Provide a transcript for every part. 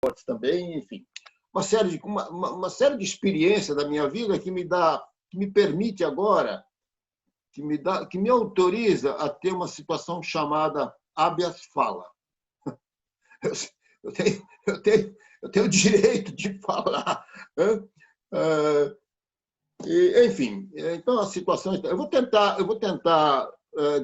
esportes também, enfim. Uma série de experiências da minha vida que me permite agora, que me autoriza a ter uma situação chamada habeas fala. Eu tenho o direito de falar. Enfim, então a situação... Eu vou tentar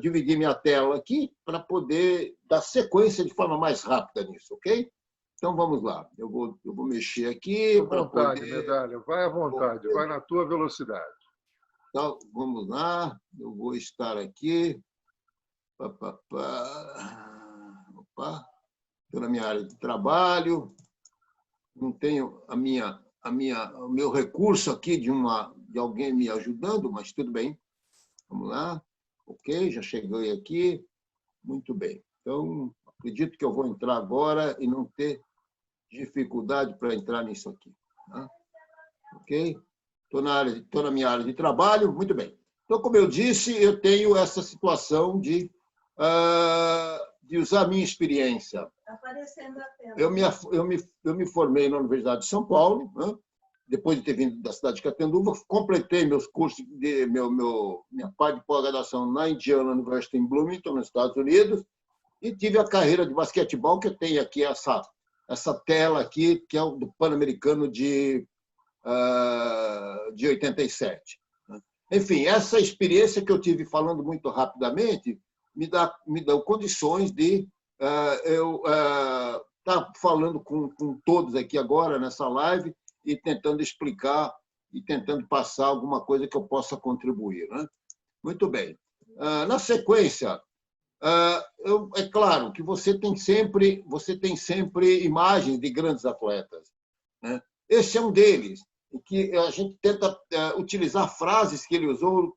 dividir minha tela aqui para poder dar sequência de forma mais rápida nisso, ok? Então, vamos lá. Eu vou mexer aqui. À vontade, Medalha. Vai à vontade, vai na tua velocidade. Então, vamos lá. Eu vou estar aqui. Opa. Estou na minha área de trabalho. Não tenho o meu recurso aqui de alguém me ajudando, mas tudo bem. Vamos lá. Ok, já cheguei aqui. Muito bem. Então, acredito que eu vou entrar agora e não ter dificuldade para entrar nisso aqui. Tá? Ok? Estou na minha área de trabalho. Muito bem. Então, como eu disse, eu tenho essa situação de usar a minha experiência. Está aparecendo a tela. Eu me formei na Universidade de São Paulo, né? Depois de ter vindo da cidade de Catanduva, completei meus cursos, minha parte de pós-graduação na Indiana University em Bloomington, nos Estados Unidos, e tive a carreira de basquetebol, que eu tenho aqui essa tela aqui, que é o do Pan-Americano de 87. Enfim, essa experiência que eu tive, falando muito rapidamente, me dão condições de eu estar falando com todos aqui agora, nessa live, e tentando explicar e tentando passar alguma coisa que eu possa contribuir. Né? Muito bem. Na sequência, é claro que você tem sempre imagens de grandes atletas. Né? Esse é um deles, em que a gente tenta utilizar frases que ele usou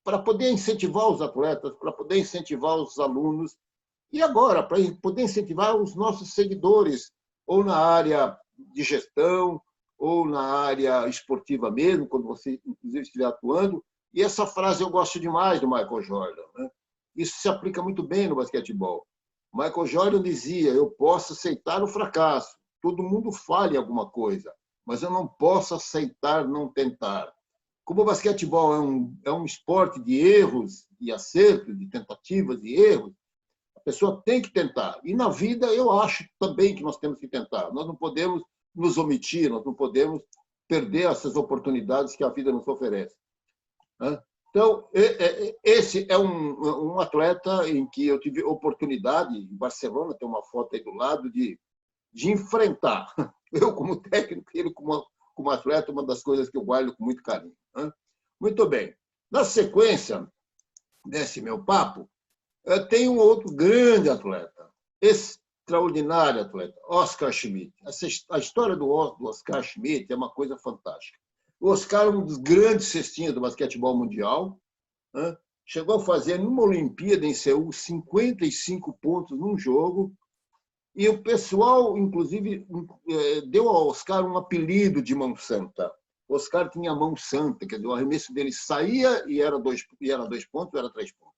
para poder incentivar os atletas, para poder incentivar os alunos, e agora, para poder incentivar os nossos seguidores, ou na área de gestão, ou na área esportiva mesmo, quando você, inclusive, estiver atuando. E essa frase eu gosto demais do Michael Jordan. Né? Isso se aplica muito bem no basquetebol. Michael Jordan dizia: eu posso aceitar o fracasso, todo mundo falha em alguma coisa, mas eu não posso aceitar não tentar. Como o basquetebol é um esporte de erros e acertos, de tentativas e erros, a pessoa tem que tentar. E na vida eu acho também que nós temos que tentar. Nós não podemos nos omitir, nós não podemos perder essas oportunidades que a vida nos oferece. Então, esse é um atleta em que eu tive oportunidade, em Barcelona, tem uma foto aí do lado, de enfrentar. Eu como técnico, ele como atleta, uma das coisas que eu guardo com muito carinho. Muito bem. Na sequência desse meu papo, eu tenho um outro grande atleta, extraordinário atleta, Oscar Schmidt. A história do Oscar Schmidt é uma coisa fantástica. O Oscar é um dos grandes cestinhas do basquetebol mundial. Né? Chegou a fazer, numa Olimpíada em Seul, 55 pontos num jogo. E o pessoal, inclusive, deu ao Oscar um apelido de mão santa. O Oscar tinha a mão santa, quer dizer, o arremesso dele saía e era 2 pontos, ou era 3 pontos.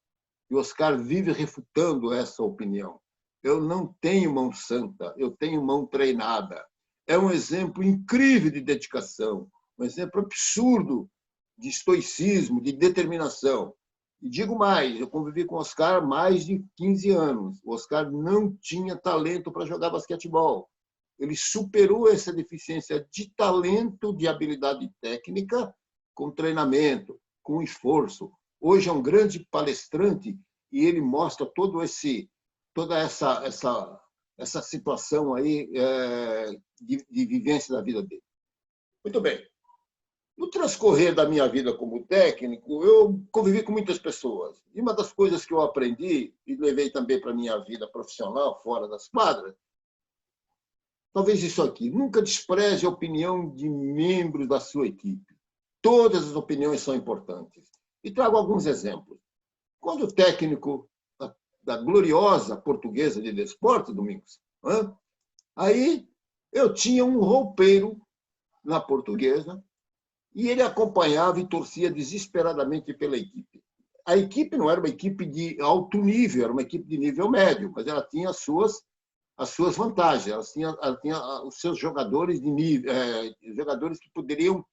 E o Oscar vive refutando essa opinião. Eu não tenho mão santa, eu tenho mão treinada. É um exemplo incrível de dedicação, um exemplo absurdo de estoicismo, de determinação. E digo mais, eu convivi com o Oscar há mais de 15 anos. O Oscar não tinha talento para jogar basquetebol. Ele superou essa deficiência de talento, de habilidade técnica, com treinamento, com esforço. Hoje é um grande palestrante e ele mostra toda essa situação aí de vivência da vida dele. Muito bem. No transcorrer da minha vida como técnico, eu convivi com muitas pessoas. E uma das coisas que eu aprendi e levei também para a minha vida profissional, fora das quadras, talvez isso aqui: nunca despreze a opinião de membros da sua equipe. Todas as opiniões são importantes. E trago alguns exemplos. Quando o técnico da gloriosa Portuguesa de Desportos, Domingos, aí eu tinha um roupeiro na Portuguesa e ele acompanhava e torcia desesperadamente pela equipe. A equipe não era uma equipe de alto nível, era uma equipe de nível médio, mas ela tinha as suas as suas vantagens, ela tinha os seus jogadores de nível, jogadores que poderiam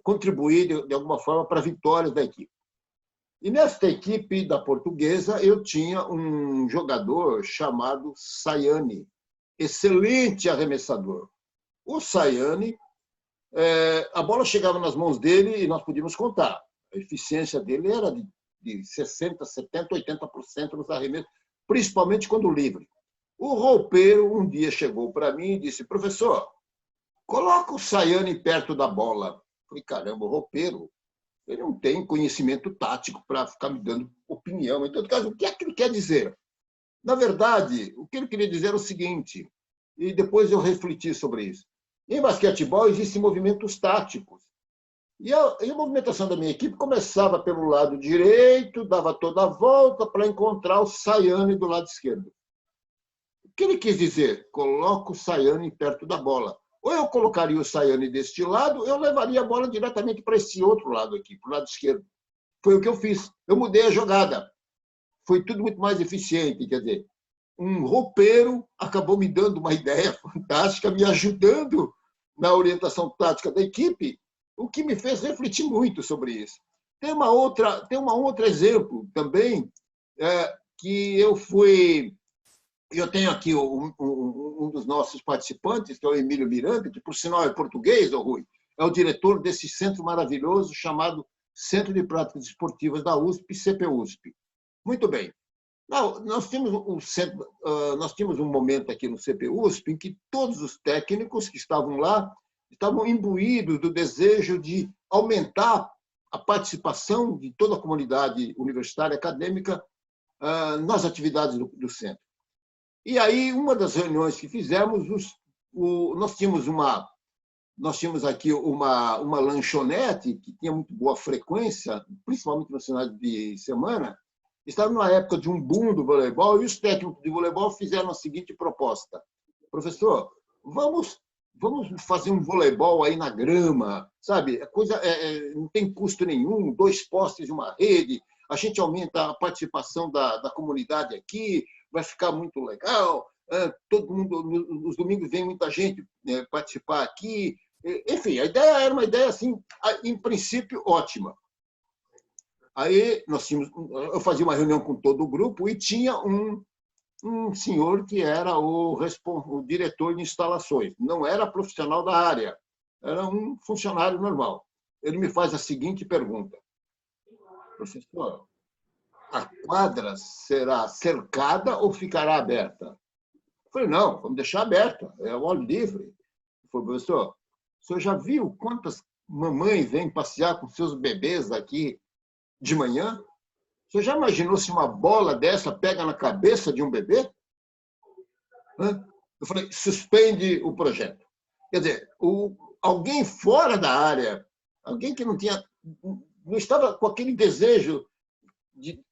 contribuir de alguma forma para a vitória da equipe. E nesta equipe da Portuguesa eu tinha um jogador chamado Sayane, excelente arremessador. O Sayane, a bola chegava nas mãos dele e nós podíamos contar. A eficiência dele era de 60%, 70%, 80% nos arremessos, principalmente quando livre. O roupeiro um dia chegou para mim e disse: professor, coloca o Sayane perto da bola. Eu falei: caramba, o roupeiro, ele não tem conhecimento tático para ficar me dando opinião. Em todo caso, o que é que ele quer dizer? Na verdade, o que ele queria dizer era o seguinte, e depois eu refleti sobre isso. Em basquetebol existem movimentos táticos. E a movimentação da minha equipe começava pelo lado direito, dava toda a volta para encontrar o Sayane do lado esquerdo. O que ele quis dizer? Coloca o Sayane perto da bola. Ou eu colocaria o Sayane deste lado, eu levaria a bola diretamente para esse outro lado aqui, para o lado esquerdo. Foi o que eu fiz. Eu mudei a jogada. Foi tudo muito mais eficiente. Quer dizer, um roupeiro acabou me dando uma ideia fantástica, me ajudando na orientação tática da equipe, o que me fez refletir muito sobre isso. Tem um outro exemplo também, que eu tenho aqui um dos nossos participantes, que é o Emílio Miranda, que, por sinal, é português, Rui, é o diretor desse centro maravilhoso chamado Centro de Práticas Esportivas da USP, CPUSP. Muito bem. Nós tínhamos um momento aqui no CPUSP em que todos os técnicos que estavam lá estavam imbuídos do desejo de aumentar a participação de toda a comunidade universitária acadêmica nas atividades do centro. E aí, uma das reuniões que fizemos, nós tínhamos aqui uma lanchonete que tinha muito boa frequência, principalmente nos finais de semana. Estava numa época de um boom do voleibol e os técnicos de voleibol fizeram a seguinte proposta: professor, vamos fazer um voleibol aí na grama, sabe? A coisa não tem custo nenhum, 2 postes e uma rede, a gente aumenta a participação da comunidade aqui, vai ficar muito legal, todo mundo, nos domingos vem muita gente participar aqui. Enfim, a ideia era uma ideia, assim, em princípio, ótima. Aí eu fazia uma reunião com todo o grupo e tinha um senhor que era o diretor de instalações. Não era profissional da área, era um funcionário normal. Ele me faz a seguinte pergunta: professor, a quadra será cercada ou ficará aberta? Eu falei: não, vamos deixar aberta, é o ar livre. Ele falou: professor, o senhor já viu quantas mamães vêm passear com seus bebês aqui de manhã? Você já imaginou se uma bola dessa pega na cabeça de um bebê? Eu falei: suspende o projeto. Quer dizer, alguém fora da área, alguém que não estava com aquele desejo de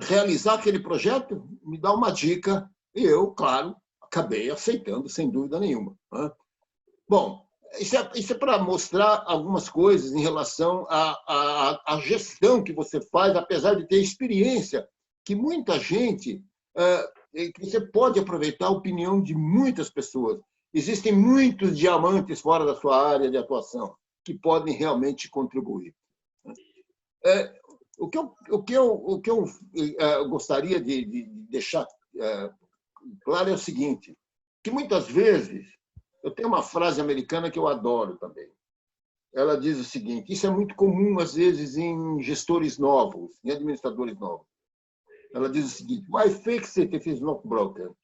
realizar aquele projeto, me dá uma dica e eu, claro, acabei aceitando, sem dúvida nenhuma. Bom, isso é para mostrar algumas coisas em relação à gestão que você faz, apesar de ter experiência, que muita gente, que você pode aproveitar a opinião de muitas pessoas. Existem muitos diamantes fora da sua área de atuação que podem realmente contribuir. O que eu gostaria de deixar claro é o seguinte, que muitas vezes, eu tenho uma frase americana que eu adoro também. Ela diz o seguinte: isso é muito comum, às vezes, em gestores novos, em administradores novos. Ela diz o seguinte: why fix it if it's not broken?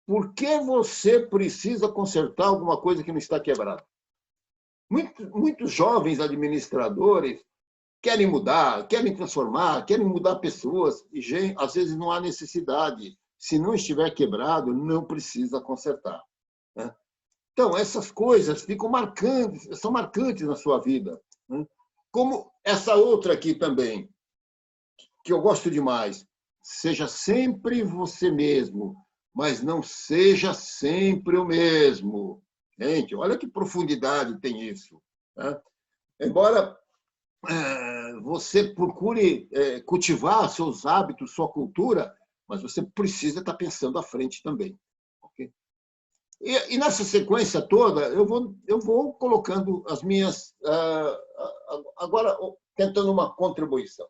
Por que você precisa consertar alguma coisa que não está quebrada? Muitos jovens administradores querem mudar, querem transformar, querem mudar pessoas, e às vezes não há necessidade. Se não estiver quebrado, não precisa consertar. Então, essas coisas são marcantes na sua vida. Como essa outra aqui também, que eu gosto demais: seja sempre você mesmo, mas não seja sempre o mesmo. Gente, olha que profundidade tem isso. Embora você procure cultivar seus hábitos, sua cultura, mas você precisa estar pensando à frente também. Okay? E nessa sequência toda, eu vou colocando as minhas... agora, tentando uma contribuição.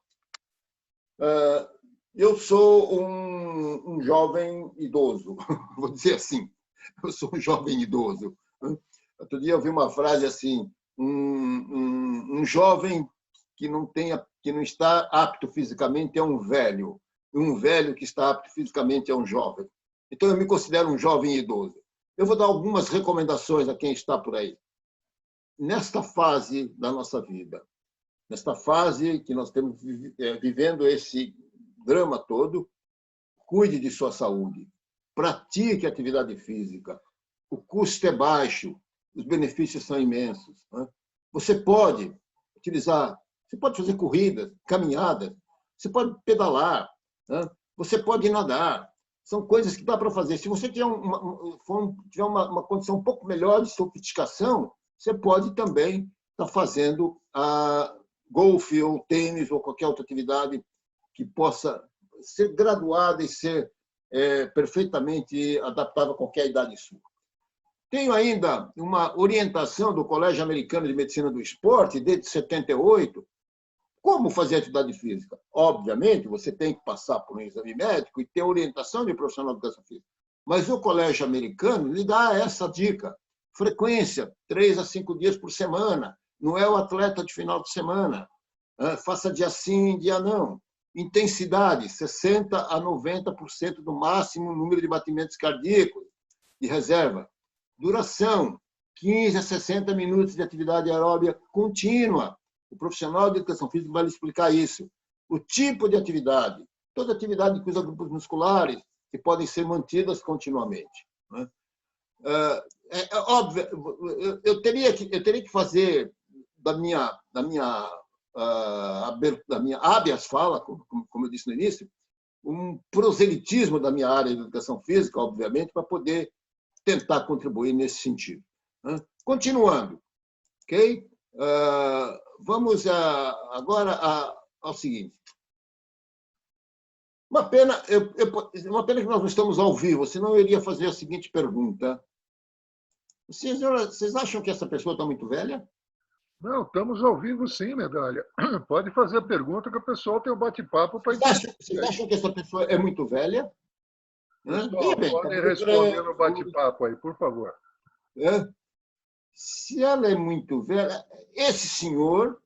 Eu sou um jovem idoso, vou dizer assim. Eu sou um jovem idoso. Outro dia eu vi uma frase assim, um jovem que não está apto fisicamente é um velho, e um velho que está apto fisicamente é um jovem. Então, eu me considero um jovem idoso. Eu vou dar algumas recomendações a quem está por aí. Nesta fase da nossa vida, nesta fase que nós estamos vivendo esse drama todo, cuide de sua saúde, pratique atividade física, o custo é baixo, os benefícios são imensos. Você pode utilizar, você pode fazer corridas, caminhadas, você pode pedalar, você pode nadar. São coisas que dá para fazer. Se você tiver uma condição um pouco melhor de sofisticação, você pode também estar fazendo golfe ou tênis ou qualquer outra atividade que possa ser graduada e ser perfeitamente adaptável a qualquer idade sua. Tenho ainda uma orientação do Colégio Americano de Medicina do Esporte, desde 78, como fazer atividade física. Obviamente, você tem que passar por um exame médico e ter orientação de profissional de educação física. Mas o Colégio Americano lhe dá essa dica. Frequência, 3 a 5 dias por semana. Não é o atleta de final de semana. Faça dia sim, dia não. Intensidade, 60% a 90% do máximo número de batimentos cardíacos de reserva. Duração, 15 a 60 minutos de atividade aeróbica contínua. O profissional de educação física vai lhe explicar isso. O tipo de atividade, toda atividade que usa grupos musculares, que podem ser mantidas continuamente. É óbvio, eu teria que fazer da minha habeas fala, como eu disse no início, um proselitismo da minha área de educação física, obviamente, para poder tentar contribuir nesse sentido. Continuando, ok? Vamos agora ao seguinte. Uma pena que nós não estamos ao vivo, senão eu iria fazer a seguinte pergunta. Vocês acham que essa pessoa está muito velha? Não, estamos ao vivo sim, Medalha. Pode fazer a pergunta que o pessoal tem um bate-papo para entender. Vocês acham que essa pessoa é muito velha? Pessoal, podem responder no bate-papo aí, por favor. Se ela é muito velha, esse senhor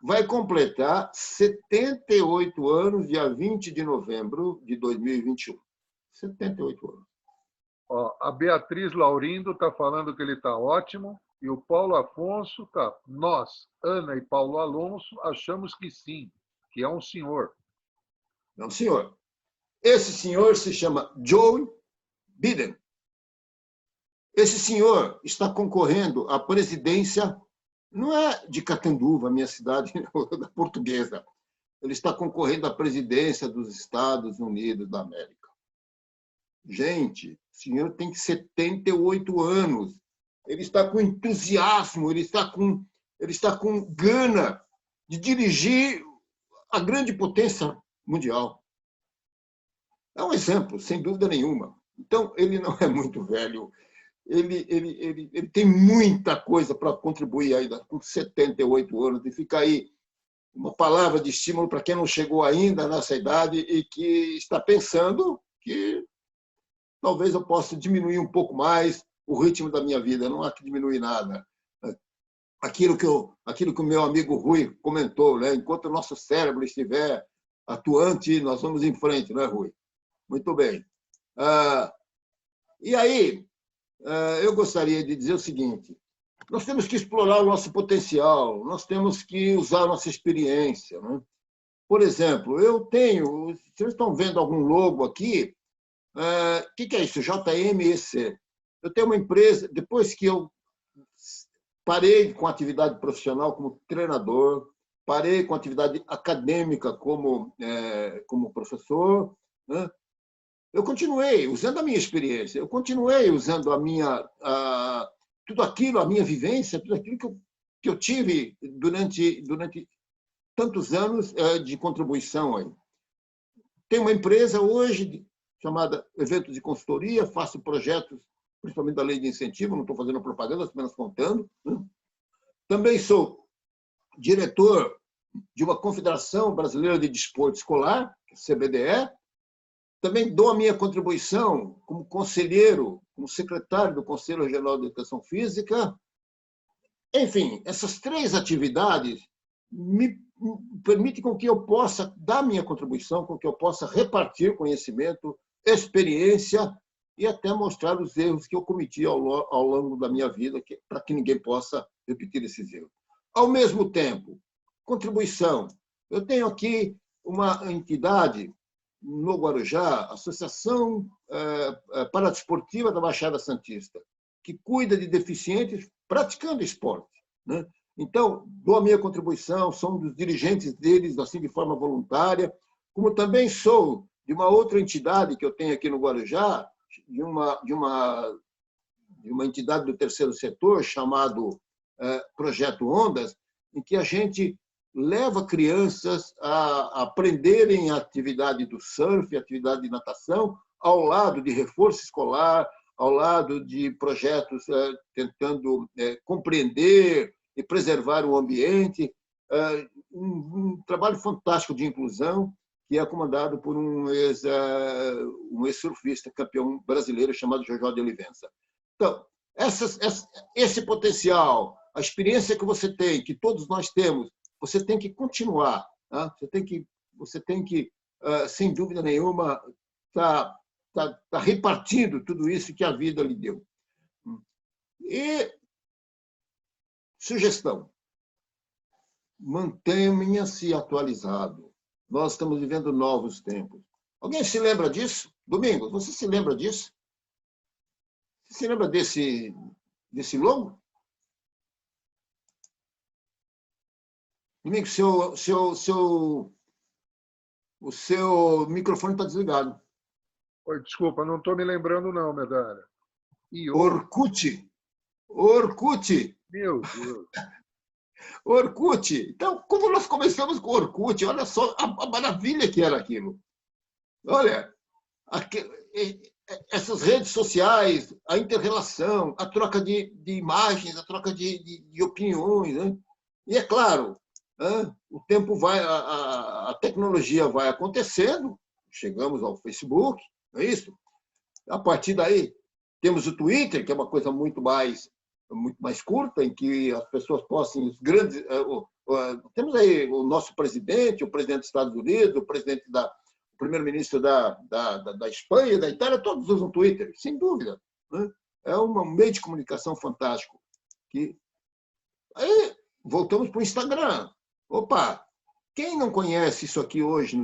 vai completar 78 anos, dia 20 de novembro de 2021. 78 anos. A Beatriz Laurindo está falando que ele está ótimo, e o Paulo Afonso está. Nós, Ana e Paulo Alonso, achamos que sim, que é um senhor. É um senhor. Esse senhor se chama Joe Biden. Esse senhor está concorrendo à presidência, não é de Catanduva, minha cidade, da Portuguesa. Ele está concorrendo à presidência dos Estados Unidos da América. Gente, o senhor tem 78 anos. Ele está com entusiasmo, ele está com gana de dirigir a grande potência mundial. É um exemplo, sem dúvida nenhuma. Então, ele não é muito velho. Ele tem muita coisa para contribuir ainda, com 78 anos, e fica aí uma palavra de estímulo para quem não chegou ainda nessa idade e que está pensando que talvez eu possa diminuir um pouco mais o ritmo da minha vida. Não há que diminuir nada. Aquilo que o meu amigo Rui comentou, né? Enquanto o nosso cérebro estiver atuante, nós vamos em frente, não é, Rui? Muito bem. E aí, eu gostaria de dizer o seguinte: nós temos que explorar o nosso potencial, nós temos que usar a nossa experiência. Né? Por exemplo, vocês estão vendo algum logo aqui? O que é isso? JMEC. Eu tenho uma empresa, depois que eu parei com a atividade profissional como treinador, parei com a atividade acadêmica como professor, né? Eu continuei usando a minha experiência, eu continuei usando tudo aquilo, a minha vivência, tudo aquilo que eu tive durante tantos anos de contribuição aí. tenho uma empresa hoje chamada Eventos de Consultoria, faço projetos, principalmente da lei de incentivo, não estou fazendo propaganda, apenas contando. Também sou diretor de uma Confederação Brasileira de Desporto Escolar, CBDE. Também dou a minha contribuição como conselheiro, como secretário do Conselho Regional de Educação Física. Enfim, essas 3 atividades me permitem com que eu possa dar minha contribuição, com que eu possa repartir conhecimento, experiência e até mostrar os erros que eu cometi ao longo da minha vida, para que ninguém possa repetir esses erros. Ao mesmo tempo, contribuição. Eu tenho aqui uma entidade no Guarujá, Associação Paradesportiva da Baixada Santista, que cuida de deficientes praticando esporte, né? Então, dou a minha contribuição, sou um dos dirigentes deles, assim, de forma voluntária, como também sou de uma outra entidade que eu tenho aqui no Guarujá, de uma entidade do terceiro setor, chamado Projeto Ondas, em que a gente leva crianças a aprenderem a atividade do surf, a atividade de natação, ao lado de reforço escolar, ao lado de projetos tentando compreender e preservar o ambiente. Um trabalho fantástico de inclusão que é comandado por um ex-surfista, campeão brasileiro, chamado Jojó de Olivença. Então, esse potencial, a experiência que você tem, que todos nós temos, você tem que continuar. Tá? Você tem que sem dúvida nenhuma, tá repartindo tudo isso que a vida lhe deu. E sugestão: mantenha-se atualizado. Nós estamos vivendo novos tempos. Alguém se lembra disso? Domingos, você se lembra disso? Você se lembra desse logo? Domingos, o seu microfone está desligado. Oi, desculpa, não estou me lembrando não, Medalha. Orkut. Meu Deus. Orkut. Então, como nós começamos com Orkut, olha só a maravilha que era aquilo. Olha, essas redes sociais, a inter-relação, a troca de imagens, a troca de opiniões. Né? E, é claro, o tempo vai, a tecnologia vai acontecendo, chegamos ao Facebook, não é isso? A partir daí, temos o Twitter, que é uma coisa muito mais curta, em que as pessoas possam, os grandes... temos aí o nosso presidente, o presidente dos Estados Unidos, o primeiro-ministro da Espanha, da Itália, todos usam Twitter, sem dúvida. Né? É um meio de comunicação fantástico. Aí, voltamos para o Instagram. Opa, quem não conhece isso aqui hoje?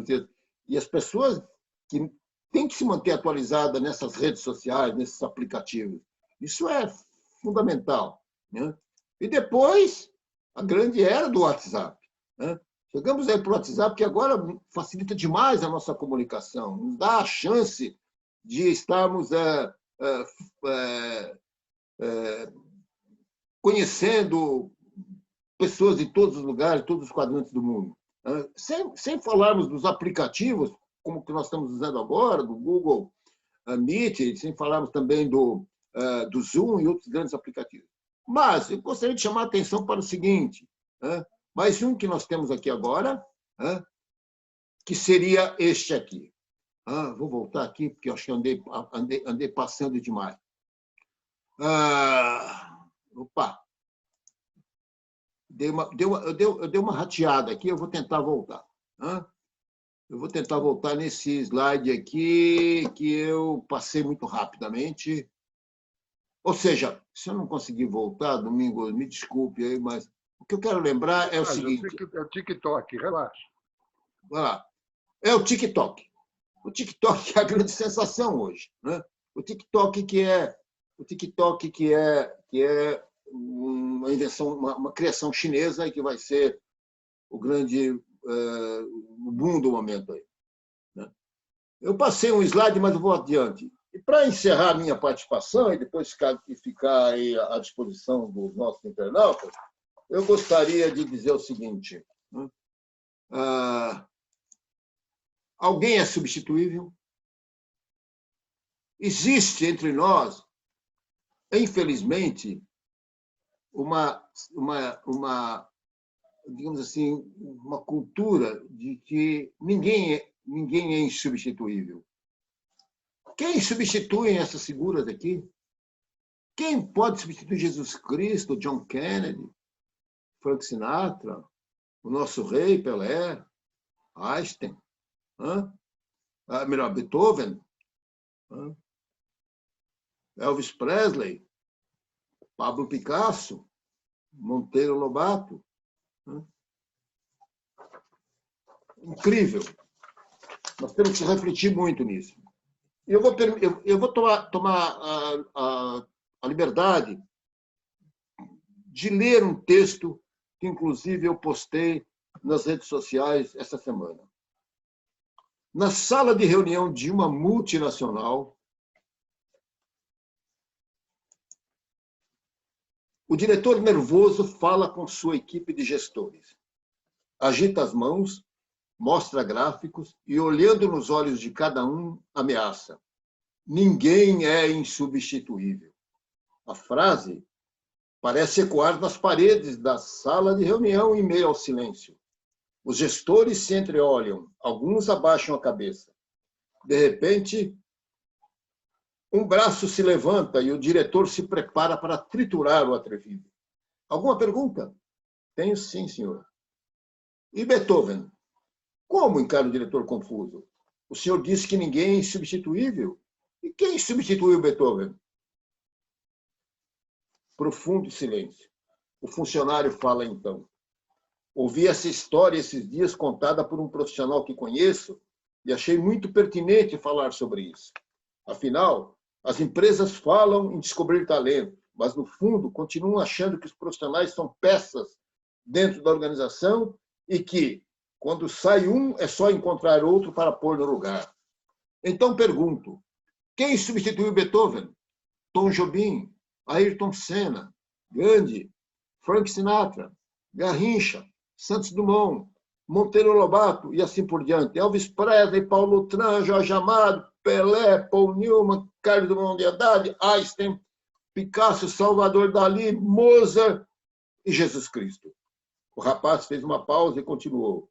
E as pessoas que têm que se manter atualizadas nessas redes sociais, nesses aplicativos. Isso é fundamental. Né? E depois, a grande era do WhatsApp. Né? Chegamos aí para o WhatsApp, que agora facilita demais a nossa comunicação, nos dá a chance de estarmos conhecendo pessoas de todos os lugares, todos os quadrantes do mundo. Sem falarmos dos aplicativos, como que nós estamos usando agora, do Google Meet, sem falarmos também do Zoom e outros grandes aplicativos. Mas eu gostaria de chamar a atenção para o seguinte, mais um que nós temos aqui agora, que seria este aqui. Vou voltar aqui, porque eu acho que andei passando demais. Opa! Eu dei uma rateada aqui, eu vou tentar voltar. Eu vou tentar voltar nesse slide aqui, que eu passei muito rapidamente. Ou seja, se eu não conseguir voltar, Domingos, me desculpe aí, mas o que eu quero lembrar é o seguinte... É o TikTok, relaxa. Vai lá. É o TikTok. O TikTok é a grande sensação hoje. Né? O TikTok que é uma invenção, uma criação chinesa e que vai ser o grande boom do momento aí. Né? Eu passei um slide, mas eu vou adiante. E para encerrar a minha participação e depois ficar aí à disposição dos nossos internautas, eu gostaria de dizer o seguinte. Né? Alguém é substituível? Existe entre nós, infelizmente, digamos assim, uma cultura de que ninguém é insubstituível. Quem substitui essas figuras aqui? Quem pode substituir Jesus Cristo, John Kennedy, Frank Sinatra, o nosso rei Pelé, Einstein, melhor, Beethoven, Elvis Presley, Pablo Picasso, Monteiro Lobato? Incrível. Nós temos que refletir muito nisso. Eu vou tomar a liberdade de ler um texto que, inclusive, eu postei nas redes sociais essa semana. Na sala de reunião de uma multinacional, o diretor nervoso fala com sua equipe de gestores. Agita as mãos, mostra gráficos e, olhando nos olhos de cada um, ameaça. Ninguém é insubstituível. A frase parece ecoar nas paredes da sala de reunião em meio ao silêncio. Os gestores se entreolham, alguns abaixam a cabeça. De repente, um braço se levanta e o diretor se prepara para triturar o atrevido. Alguma pergunta? Tenho sim, senhor. E Beethoven? Como, encara o diretor confuso? O senhor disse que ninguém é insubstituível? E quem substituiu Beethoven? Profundo silêncio. O funcionário fala então. Ouvi essa história esses dias contada por um profissional que conheço e achei muito pertinente falar sobre isso. Afinal, as empresas falam em descobrir talento, mas no fundo continuam achando que os profissionais são peças dentro da organização e que, quando sai um, é só encontrar outro para pôr no lugar. Então pergunto, quem substituiu Beethoven? Tom Jobim, Ayrton Senna, Gandhi, Frank Sinatra, Garrincha, Santos Dumont, Monteiro Lobato e assim por diante. Elvis Presley, Paulo Tran, Jorge Amado, Pelé, Paul Newman, Carlos Drummond de Andrade, Einstein, Picasso, Salvador Dalí, Mozart e Jesus Cristo. O rapaz fez uma pausa e continuou.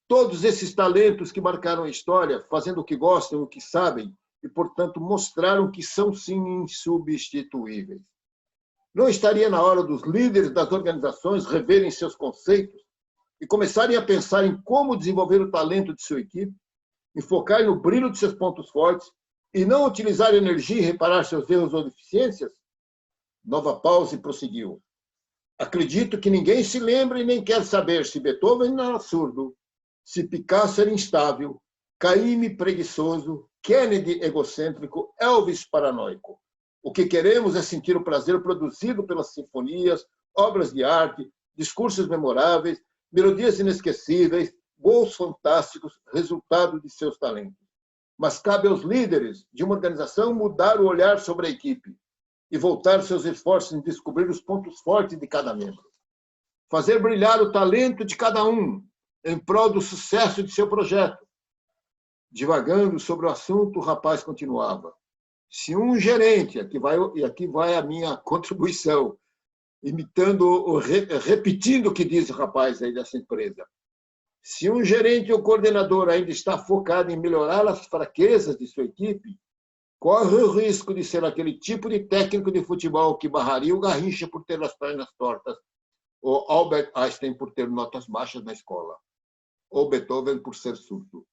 Todos esses talentos que marcaram a história, fazendo o que gostam, o que sabem, e, portanto, mostraram que são, sim, insubstituíveis. Não estaria na hora dos líderes das organizações reverem seus conceitos e começarem a pensar em como desenvolver o talento de sua equipe, em focar no brilho de seus pontos fortes e não utilizar energia em reparar seus erros ou deficiências? Nova pausa e prosseguiu. Acredito que ninguém se lembra e nem quer saber se Beethoven era surdo, se Picasso era instável, Caymmi preguiçoso, Kennedy egocêntrico, Elvis paranoico. O que queremos é sentir o prazer produzido pelas sinfonias, obras de arte, discursos memoráveis, melodias inesquecíveis, gols fantásticos, resultado de seus talentos. Mas cabe aos líderes de uma organização mudar o olhar sobre a equipe e voltar seus esforços em descobrir os pontos fortes de cada membro. Fazer brilhar o talento de cada um em prol do sucesso de seu projeto. Divagando sobre o assunto, o rapaz continuava. Se um gerente, e aqui vai a minha contribuição, repetindo o que diz o rapaz aí dessa empresa. Se um gerente ou coordenador ainda está focado em melhorar as fraquezas de sua equipe, corre o risco de ser aquele tipo de técnico de futebol que barraria o Garrincha por ter as pernas tortas, ou Albert Einstein por ter notas baixas na escola, ou Beethoven por ser surdo.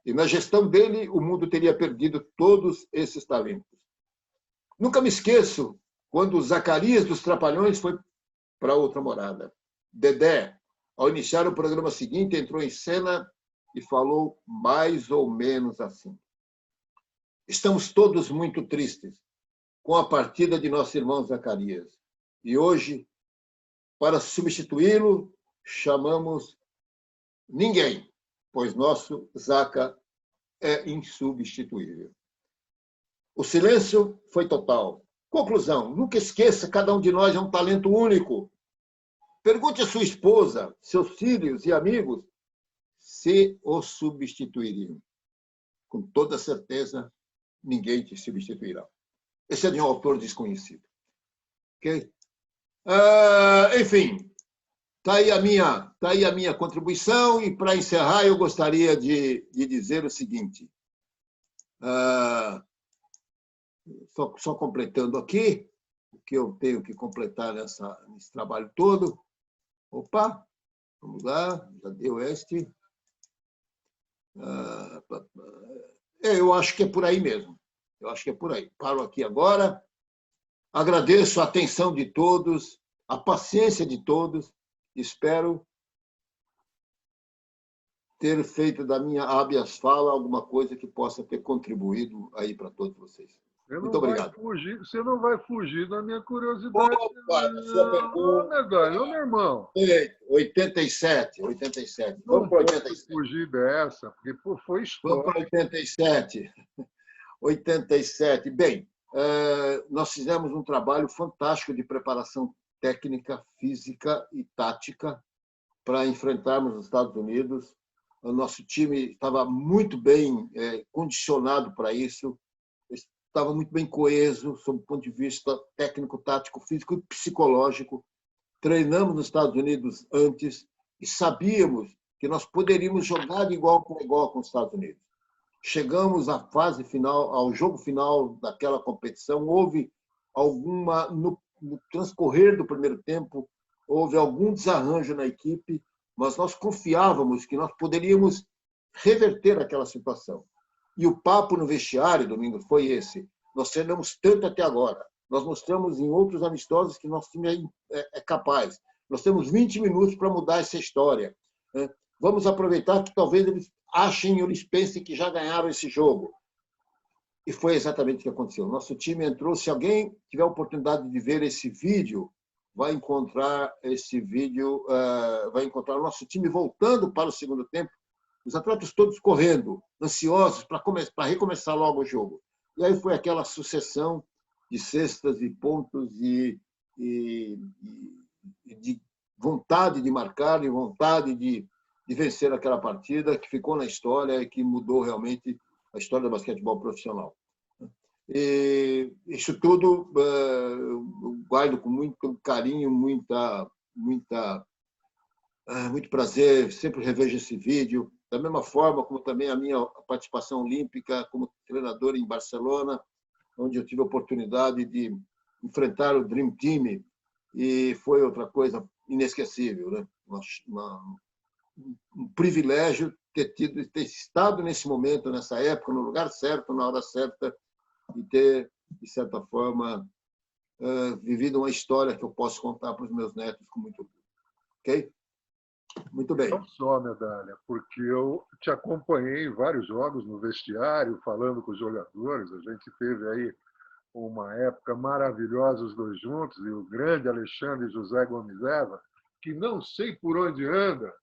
E na gestão dele, o mundo teria perdido todos esses talentos. Nunca me esqueço quando o Zacarias dos Trapalhões foi para outra morada. Dedé, ao iniciar o programa seguinte, entrou em cena e falou mais ou menos assim. Estamos todos muito tristes com a partida de nosso irmão Zacarias. E hoje, para substituí-lo, chamamos ninguém, pois nosso Zaca é insubstituível. O silêncio foi total. Conclusão, nunca esqueça, cada um de nós é um talento único. Pergunte à sua esposa, seus filhos e amigos se o substituiriam. Com toda certeza, ninguém te substituirá. Esse é de um autor desconhecido. Okay? Enfim, está aí a minha contribuição, e, para encerrar, eu gostaria de dizer o seguinte, só completando aqui, o que eu tenho que completar nesse trabalho todo. Opa, vamos lá, já deu este. Eu acho que é por aí mesmo. Eu acho que é por aí. Paro aqui agora. Agradeço a atenção de todos, a paciência de todos. Espero ter feito da minha habeas fala alguma coisa que possa ter contribuído aí para todos vocês. Muito obrigado. Você não vai fugir da minha curiosidade. Opa, a sua pergunta. Medalha, meu irmão. 87. Vamos para 87. Fugir dessa, porque foi história. Vamos para 87. 87. Bem, nós fizemos um trabalho fantástico de preparação técnica, física e tática para enfrentarmos os Estados Unidos. O nosso time estava muito bem condicionado para isso, estava muito bem coeso, sob o ponto de vista técnico, tático, físico e psicológico. Treinamos nos Estados Unidos antes e sabíamos que nós poderíamos jogar de igual para igual com os Estados Unidos. Chegamos à fase final, ao jogo final daquela competição. Houve alguma, no transcorrer do primeiro tempo, houve algum desarranjo na equipe, mas nós confiávamos que nós poderíamos reverter aquela situação. E o papo no vestiário, Domingos, foi esse. Nós treinamos tanto até agora. Nós mostramos em outros amistosos que nosso time é capaz. Nós temos 20 minutos para mudar essa história. Vamos aproveitar que talvez eles achem, eles pensem que já ganharam esse jogo. E foi exatamente o que aconteceu. Nosso time entrou. Se alguém tiver a oportunidade de ver esse vídeo, vai encontrar vai encontrar o nosso time voltando para o segundo tempo, os atletas todos correndo, ansiosos para recomeçar logo o jogo. E aí foi aquela sucessão de cestas e pontos e de vontade de marcar, e vontade de vencer aquela partida, que ficou na história e que mudou realmente a história do basquetebol profissional. E isso tudo eu guardo com muito carinho, muito prazer, sempre revejo esse vídeo, da mesma forma como também a minha participação olímpica como treinador em Barcelona, onde eu tive a oportunidade de enfrentar o Dream Team, e foi outra coisa inesquecível, né? Um privilégio ter estado nesse momento, nessa época, no lugar certo, na hora certa, e ter, de certa forma, vivido uma história que eu posso contar para os meus netos com muito orgulho. Ok? Muito bem. Não só, Medalha, porque eu te acompanhei em vários jogos no vestiário, falando com os jogadores. A gente teve aí uma época maravilhosa os dois juntos, e o grande Alexandre José Gomes Eva, que não sei por onde anda.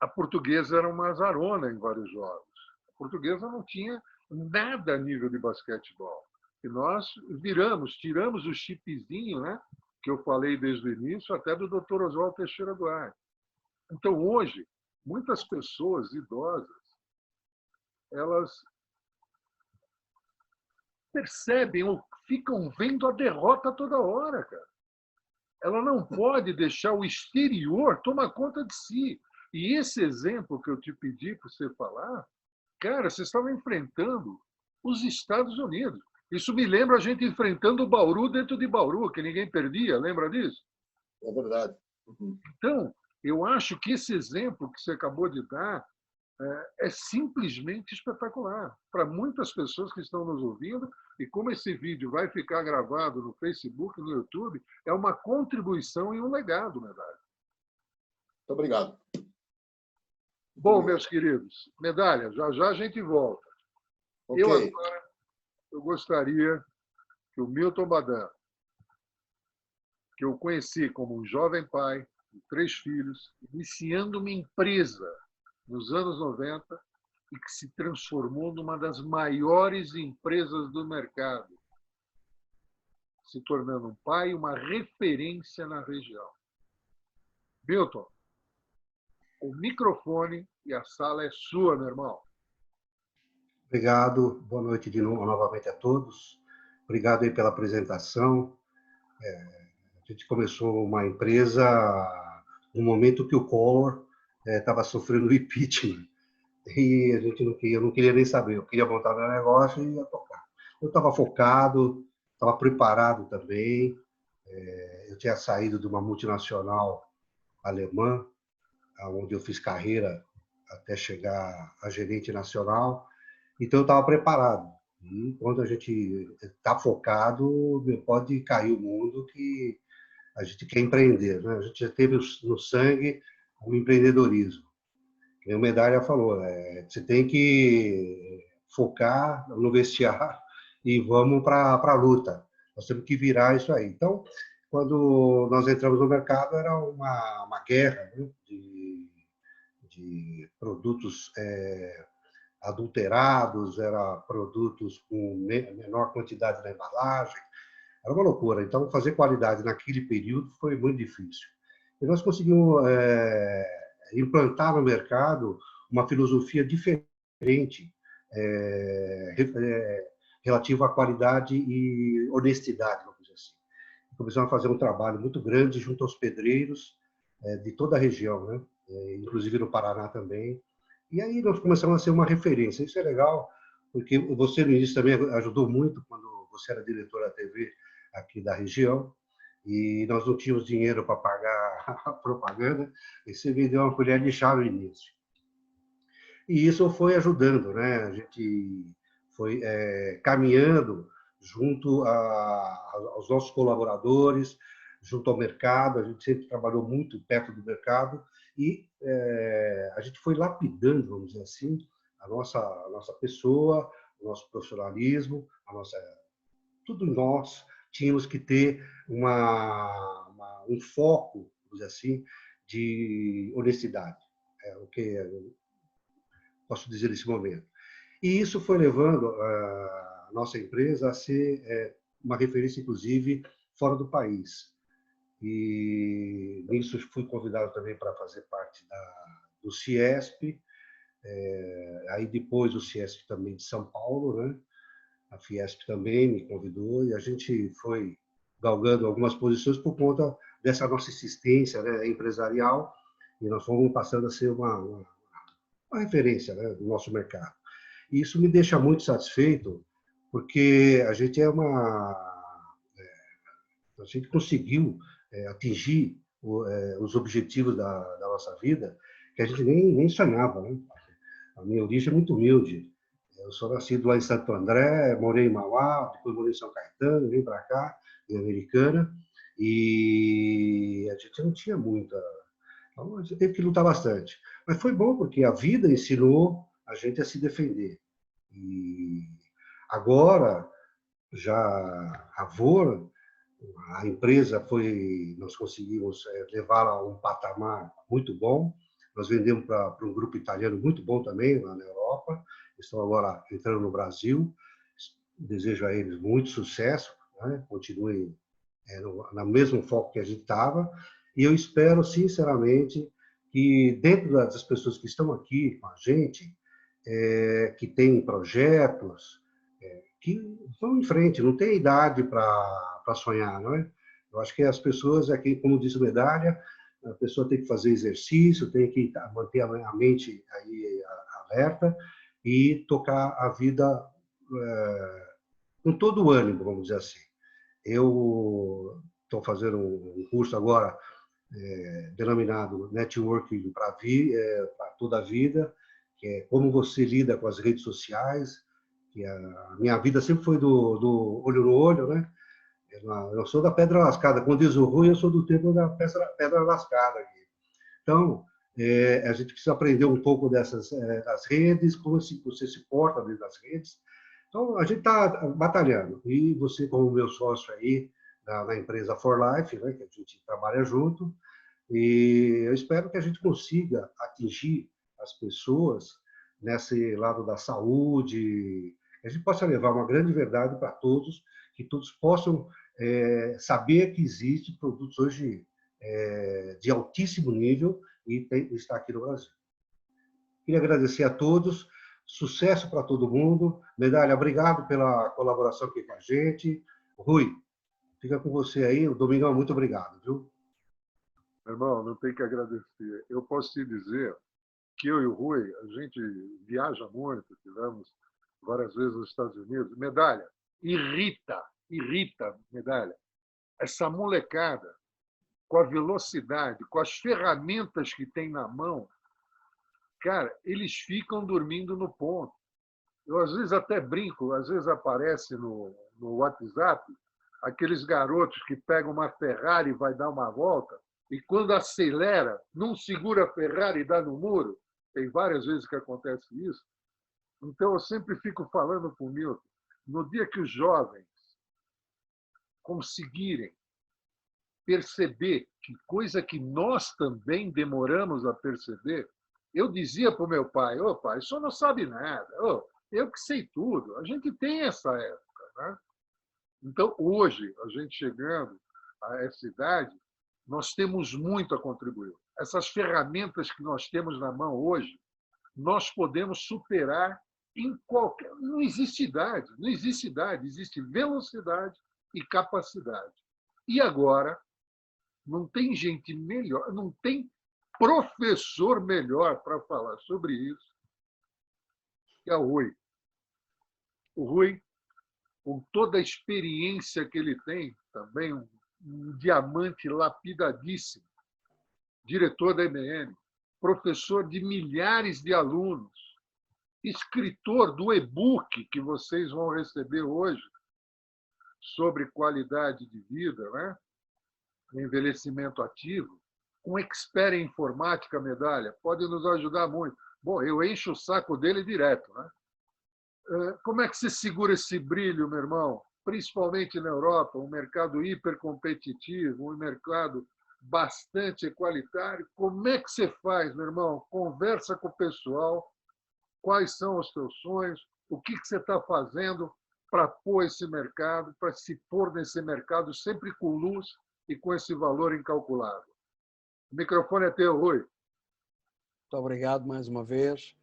A Portuguesa era uma azarona em vários jogos. A Portuguesa não tinha nada a nível de basquetebol. E nós tiramos o chipzinho, né, que eu falei desde o início, até do Dr. Oswaldo Teixeira Duarte. Então, hoje, muitas pessoas idosas, elas percebem ou ficam vendo a derrota toda hora, cara. Ela não pode deixar o exterior tomar conta de si. E esse exemplo que eu te pedi para você falar, cara, você estava enfrentando os Estados Unidos. Isso me lembra a gente enfrentando o Bauru dentro de Bauru, que ninguém perdia, lembra disso? É verdade. Então, eu acho que esse exemplo que você acabou de dar é simplesmente espetacular para muitas pessoas que estão nos ouvindo. E como esse vídeo vai ficar gravado no Facebook, no YouTube, é uma contribuição e um legado, Medalha. Muito obrigado. Bom, meus queridos, Medalha, já já a gente volta. Okay. Eu gostaria que o Milton Badan, que eu conheci como um jovem pai, de 3 filhos, iniciando uma empresa nos anos 90 e que se transformou numa das maiores empresas do mercado, se tornando um pai, uma referência na região. Milton, o microfone e a sala é sua, meu irmão. Obrigado, boa noite de novo, novamente a todos. Obrigado aí pela apresentação. A gente começou uma empresa no momento que o Collor estava sofrendo impeachment. E a gente eu não queria nem saber, eu queria montar meu negócio e ia tocar. Eu estava focado, estava preparado também. Eu tinha saído de uma multinacional alemã, onde eu fiz carreira até chegar a gerente nacional. Então, eu estava preparado. E quando a gente está focado, pode cair o mundo que a gente quer empreender. Né? A gente já teve no sangue o empreendedorismo. Como a Medalha falou, você tem que focar no vestiário e vamos para a luta. Nós temos que virar isso aí. Então, quando nós entramos no mercado, era uma guerra, né, de produtos adulterados, era produtos com menor quantidade na embalagem, era uma loucura. Então, fazer qualidade naquele período foi muito difícil. E nós conseguimos implantar no mercado uma filosofia diferente relativa à qualidade e honestidade, vamos dizer assim. Começamos a fazer um trabalho muito grande junto aos pedreiros de toda a região, né? Inclusive no Paraná também. E aí nós começamos a ser uma referência. Isso é legal, porque você no início também ajudou muito quando você era diretor da TV aqui da região, e nós não tínhamos dinheiro para pagar a propaganda, e você me deu uma colher de chá no início. E isso foi ajudando, né? A gente foi caminhando junto aos nossos colaboradores, junto ao mercado, a gente sempre trabalhou muito perto do mercado, e a gente foi lapidando, vamos dizer assim, a nossa pessoa, o nosso profissionalismo, tudo nós tínhamos que ter um foco, vamos dizer assim, de honestidade, o que eu posso dizer nesse momento. E isso foi levando a nossa empresa a ser uma referência, inclusive, fora do país. E nisso fui convidado também para fazer parte do Ciesp, aí depois o Ciesp também de São Paulo, né? A Fiesp também me convidou e a gente foi galgando algumas posições por conta dessa nossa existência, né, empresarial, e nós fomos passando a ser uma referência, né, do nosso mercado. E isso me deixa muito satisfeito, porque a gente a gente conseguiu atingir os objetivos da nossa vida que a gente nem sonhava, né? A minha origem é muito humilde. Eu sou nascido lá em Santo André, morei em Mauá, depois morei em São Caetano, vim para cá, em Americana, e a gente não tinha muita. Então, a gente teve que lutar bastante. Mas foi bom, porque a vida ensinou a gente a se defender. E agora, já a Vor, a empresa nós conseguimos levá-la a um patamar muito bom. Nós vendemos para um grupo italiano muito bom também, lá na Europa. Estão agora entrando no Brasil. Desejo a eles muito sucesso, né? Continuem no mesmo foco que a gente estava. E eu espero, sinceramente, que dentro das pessoas que estão aqui com a gente, que têm projetos, que vão em frente, não tem idade para sonhar, não é? Eu acho que as pessoas aqui, como disse o Medalha, a pessoa tem que fazer exercício, tem que manter a mente aí alerta e tocar a vida com todo o ânimo, vamos dizer assim. Eu estou fazendo um curso agora denominado Networking para toda a vida, que é como você lida com as redes sociais, que a minha vida sempre foi do olho no olho, né? Eu sou da pedra lascada. Quando diz o ruim, eu sou do tempo da pedra lascada aqui. Então, a gente precisa aprender um pouco das redes, como você se porta dentro das redes. Então, a gente está batalhando. E você, como meu sócio aí na empresa For Life, né, que a gente trabalha junto, e eu espero que a gente consiga atingir as pessoas nesse lado da saúde, que a gente possa levar uma grande verdade para todos, que todos possam saber que existem produtos hoje de altíssimo nível e está aqui no Brasil. Queria agradecer a todos, sucesso para todo mundo. Medalha, obrigado pela colaboração aqui com a gente. Rui, fica com você aí. O Domingão, muito obrigado, viu? Irmão, não tem que agradecer. Eu posso te dizer que eu e o Rui, a gente viaja muito, tivemos várias vezes nos Estados Unidos. Medalha, irrita, Medalha. Essa molecada, com a velocidade, com as ferramentas que tem na mão, cara, eles ficam dormindo no ponto. Eu, às vezes, até brinco, às vezes aparece no WhatsApp aqueles garotos que pegam uma Ferrari e vai dar uma volta, e quando acelera, não segura a Ferrari e dá no muro. Tem várias vezes que acontece isso. Então, eu sempre fico falando com o Milton, no dia que os jovens conseguirem perceber que coisa que nós também demoramos a perceber, eu dizia para o meu pai, ô pai, isso não sabe nada, eu que sei tudo, a gente tem essa época, né? Então, hoje, a gente chegando a essa idade, nós temos muito a contribuir. Essas ferramentas que nós temos na mão hoje, nós podemos superar em qualquer... Não existe idade, existe velocidade e capacidade. E agora, não tem gente melhor, não tem professor melhor para falar sobre isso que é o Rui. O Rui, com toda a experiência que ele tem, também um diamante lapidadíssimo, diretor da IBM, professor de milhares de alunos, escritor do e-book que vocês vão receber hoje sobre qualidade de vida, né? Envelhecimento ativo, um expert em informática, Medalha, pode nos ajudar muito. Bom, eu encho o saco dele direto, né? Como é que se segura esse brilho, meu irmão? Principalmente na Europa, um mercado hipercompetitivo, um mercado bastante equalitário. Como é que você faz, meu irmão? Conversa com o pessoal, quais são os teus sonhos, o que você está fazendo para pôr esse mercado, para se pôr nesse mercado sempre com luz e com esse valor incalculável. O microfone é teu, Rui. Muito obrigado mais uma vez.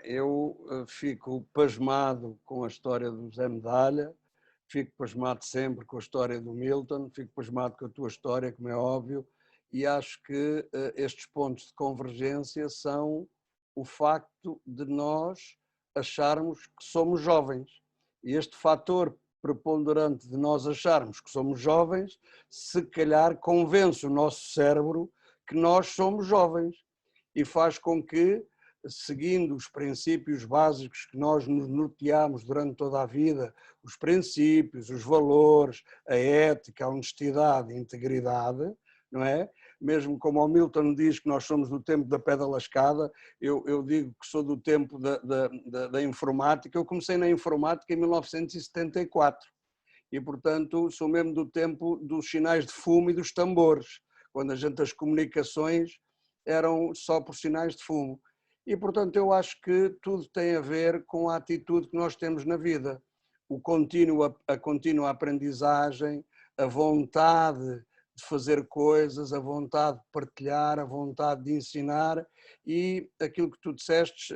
Eu fico pasmado com a história do Zé Medalha, fico pasmado sempre com a história do Milton, fico pasmado com a tua história, como é óbvio, e acho que estes pontos de convergência são o facto de nós acharmos que somos jovens. E este fator preponderante de nós acharmos que somos jovens, se calhar convence o nosso cérebro que nós somos jovens e faz com que, seguindo os princípios básicos que nós nos norteamos durante toda a vida, os princípios, os valores, a ética, a honestidade, a integridade, não é? Mesmo como o Milton diz que nós somos do tempo da pedra lascada, eu digo que sou do tempo da informática. Eu comecei na informática em 1974 e, portanto, sou mesmo do tempo dos sinais de fumo e dos tambores, quando as comunicações eram só por sinais de fumo. E, portanto, eu acho que tudo tem a ver com a atitude que nós temos na vida. A contínua aprendizagem, a vontade de fazer coisas, a vontade de partilhar, a vontade de ensinar, e aquilo que tu disseste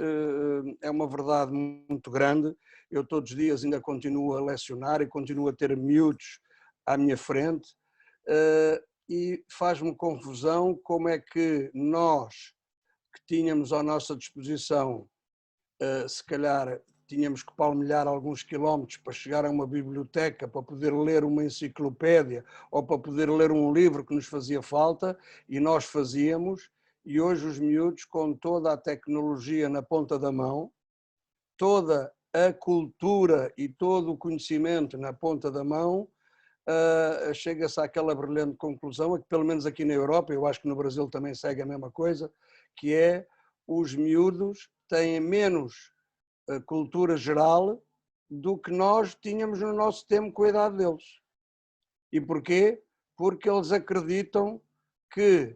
é uma verdade muito grande. Eu todos os dias ainda continuo a lecionar e continuo a ter miúdos à minha frente, e faz-me confusão como é que nós, que tínhamos à nossa disposição, se calhar tínhamos que palmilhar alguns quilómetros para chegar a uma biblioteca, para poder ler uma enciclopédia ou para poder ler um livro que nos fazia falta, e nós fazíamos, e hoje os miúdos, com toda a tecnologia na ponta da mão, toda a cultura e todo o conhecimento na ponta da mão, chega-se àquela brilhante conclusão, que pelo menos aqui na Europa, eu acho que no Brasil também segue a mesma coisa, que é os miúdos têm menos cultura geral do que nós tínhamos no nosso tempo com a idade deles. E porquê? Porque eles acreditam que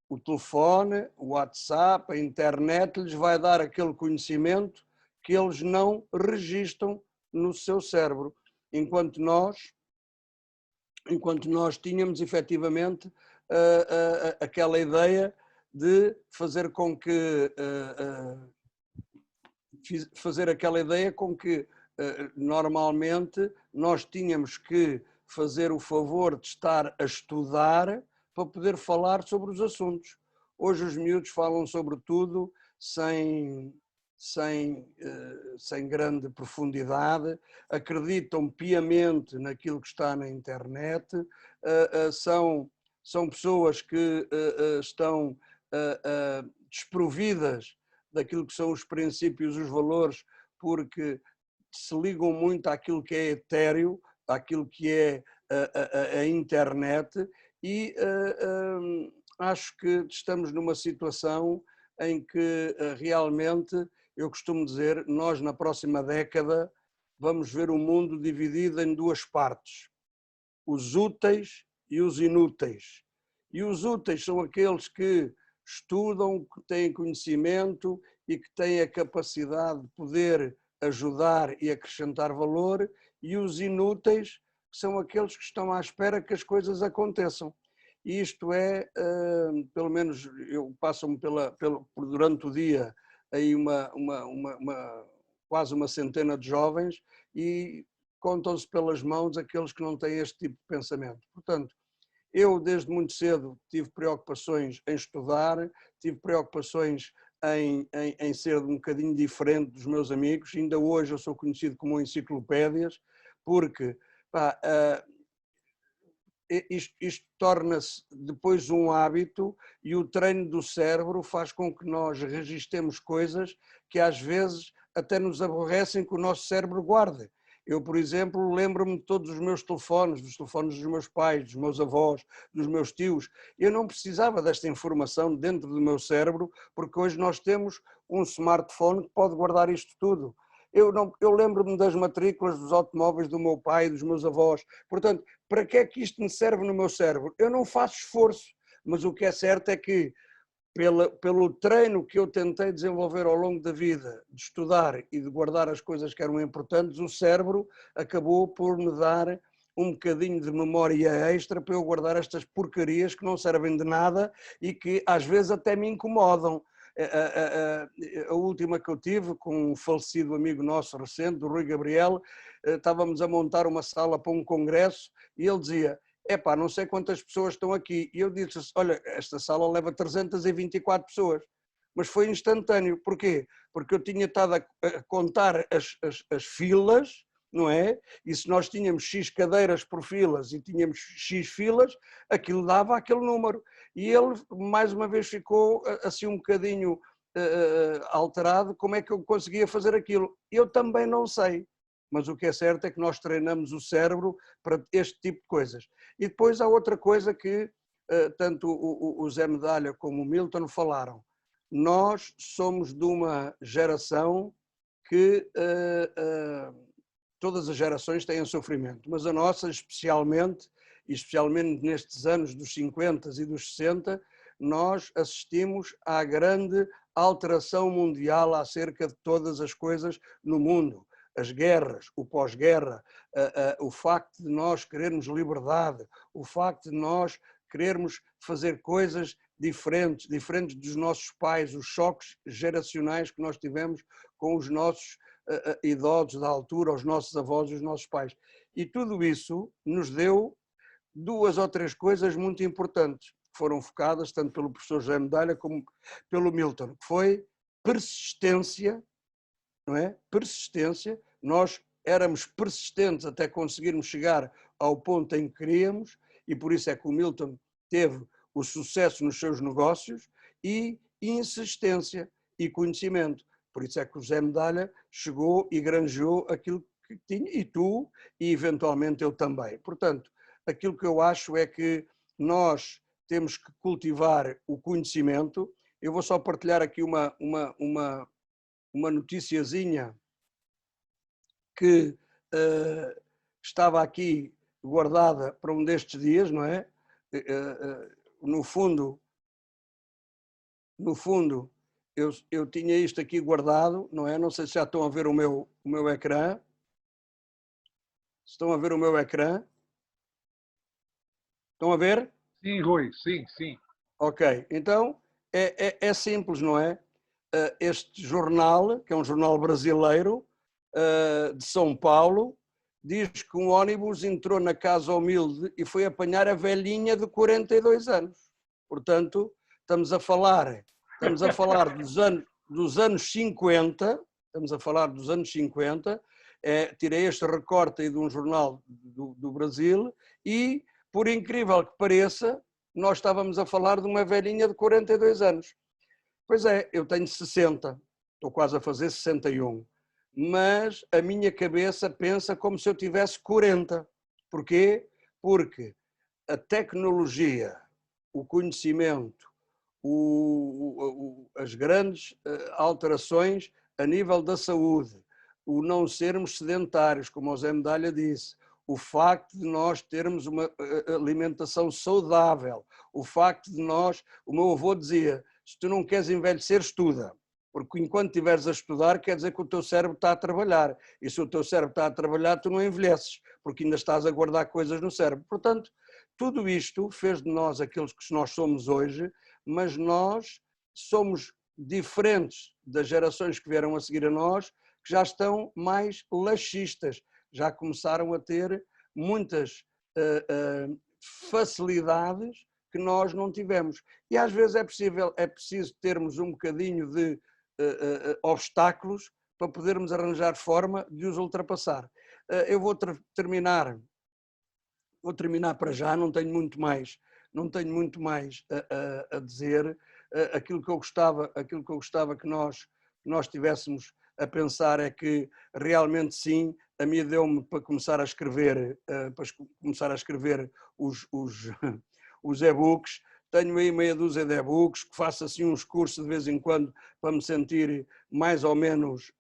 o telefone, o WhatsApp, a internet lhes vai dar aquele conhecimento que eles não registram no seu cérebro, enquanto nós tínhamos efetivamente aquela ideia de fazer com que fazer aquela ideia com que normalmente nós tínhamos que fazer o favor de estar a estudar para poder falar sobre os assuntos. Hoje os miúdos falam sobre tudo sem grande profundidade, acreditam piamente naquilo que está na internet, são pessoas que estão desprovidas daquilo que são os princípios, os valores, porque se ligam muito àquilo que é etéreo, àquilo que é a internet, e acho que estamos numa situação em que realmente, eu costumo dizer, nós na próxima década vamos ver o mundo dividido em duas partes, os úteis e os inúteis. E os úteis são aqueles que estudam, que têm conhecimento e que têm a capacidade de poder ajudar e acrescentar valor, e os inúteis são aqueles que estão à espera que as coisas aconteçam. E isto é, pelo menos eu passo-me durante o dia aí quase uma centena de jovens e contam-se pelas mãos aqueles que não têm este tipo de pensamento. Portanto, eu desde muito cedo tive preocupações em estudar, tive preocupações em ser um bocadinho diferente dos meus amigos. Ainda hoje eu sou conhecido como enciclopédias, porque isto torna-se depois um hábito, e o treino do cérebro faz com que nós registremos coisas que às vezes até nos aborrecem que o nosso cérebro guarde. Eu, por exemplo, lembro-me de todos os meus telefones, dos telefones dos meus pais, dos meus avós, dos meus tios. Eu não precisava desta informação dentro do meu cérebro, porque hoje nós temos um smartphone que pode guardar isto tudo. Eu lembro-me das matrículas dos automóveis do meu pai e dos meus avós. Portanto, para que é que isto me serve no meu cérebro? Eu não faço esforço, mas o que é certo é que pelo treino que eu tentei desenvolver ao longo da vida, de estudar e de guardar as coisas que eram importantes, o cérebro acabou por me dar um bocadinho de memória extra para eu guardar estas porcarias que não servem de nada e que às vezes até me incomodam. A última que eu tive com um falecido amigo nosso recente, do Rui Gabriel, estávamos a montar uma sala para um congresso e ele dizia: epá, não sei quantas pessoas estão aqui. E eu disse: olha, esta sala leva 324 pessoas. Mas foi instantâneo. Porquê? Porque eu tinha estado a contar as filas, não é? E se nós tínhamos X cadeiras por filas e tínhamos X filas, aquilo dava aquele número. E ele, mais uma vez, ficou assim um bocadinho alterado. Como é que eu conseguia fazer aquilo? Eu também não sei. Mas o que é certo é que nós treinamos o cérebro para este tipo de coisas. E depois há outra coisa que tanto o Zé Medalha como o Milton falaram. Nós somos de uma geração que todas as gerações têm sofrimento, mas a nossa especialmente nestes anos dos 50 e dos 60, nós assistimos à grande alteração mundial acerca de todas as coisas no mundo. As guerras, o pós-guerra, o facto de nós querermos liberdade, o facto de nós querermos fazer coisas diferentes dos nossos pais, os choques geracionais que nós tivemos com os nossos idosos da altura, os nossos avós e os nossos pais. E tudo isso nos deu 2 ou 3 coisas muito importantes, que foram focadas tanto pelo professor José Medalha como pelo Milton, que foi persistência, não é? Persistência. Nós éramos persistentes até conseguirmos chegar ao ponto em que queríamos, e por isso é que o Milton teve o sucesso nos seus negócios, e insistência e conhecimento. Por isso é que o José Medalha chegou e granjeou aquilo que tinha, e tu, e eventualmente eu também. Portanto, aquilo que eu acho é que nós temos que cultivar o conhecimento. Eu vou só partilhar aqui uma noticiazinha que estava aqui guardada para um destes dias, não é? No fundo, eu tinha isto aqui guardado, não é? Não sei se já estão a ver o meu ecrã. Estão a ver o meu ecrã? Estão a ver? Sim, Rui, sim, sim. Ok, então é simples, não é? Este jornal, que é um jornal brasileiro, de São Paulo, diz que um ônibus entrou na Casa Humilde e foi apanhar a velhinha de 42 anos. Portanto, estamos a falar dos anos 50, estamos a falar dos anos 50, tirei este recorte aí de um jornal do Brasil e, por incrível que pareça, nós estávamos a falar de uma velhinha de 42 anos. Pois é, eu tenho 60, estou quase a fazer 61, mas a minha cabeça pensa como se eu tivesse 40. Porquê? Porque a tecnologia, o conhecimento, as grandes alterações a nível da saúde, o não sermos sedentários, como o Zé Medalha disse, o facto de nós termos uma alimentação saudável, o facto de nós, o meu avô dizia, se tu não queres envelhecer, estuda, porque enquanto estiveres a estudar quer dizer que o teu cérebro está a trabalhar, e se o teu cérebro está a trabalhar tu não envelheces, porque ainda estás a guardar coisas no cérebro. Portanto, tudo isto fez de nós aqueles que nós somos hoje, mas nós somos diferentes das gerações que vieram a seguir a nós, que já estão mais laxistas, já começaram a ter muitas facilidades que nós não tivemos. E às vezes é preciso termos um bocadinho de obstáculos para podermos arranjar forma de os ultrapassar. Eu vou terminar para já, não tenho muito mais a dizer. Aquilo que eu gostava que nós tivéssemos a pensar é que realmente sim, a mim deu-me para começar a escrever, os e-books. Tenho aí meia dúzia de e-books, que faço assim uns cursos de vez em quando para me sentir mais ou menos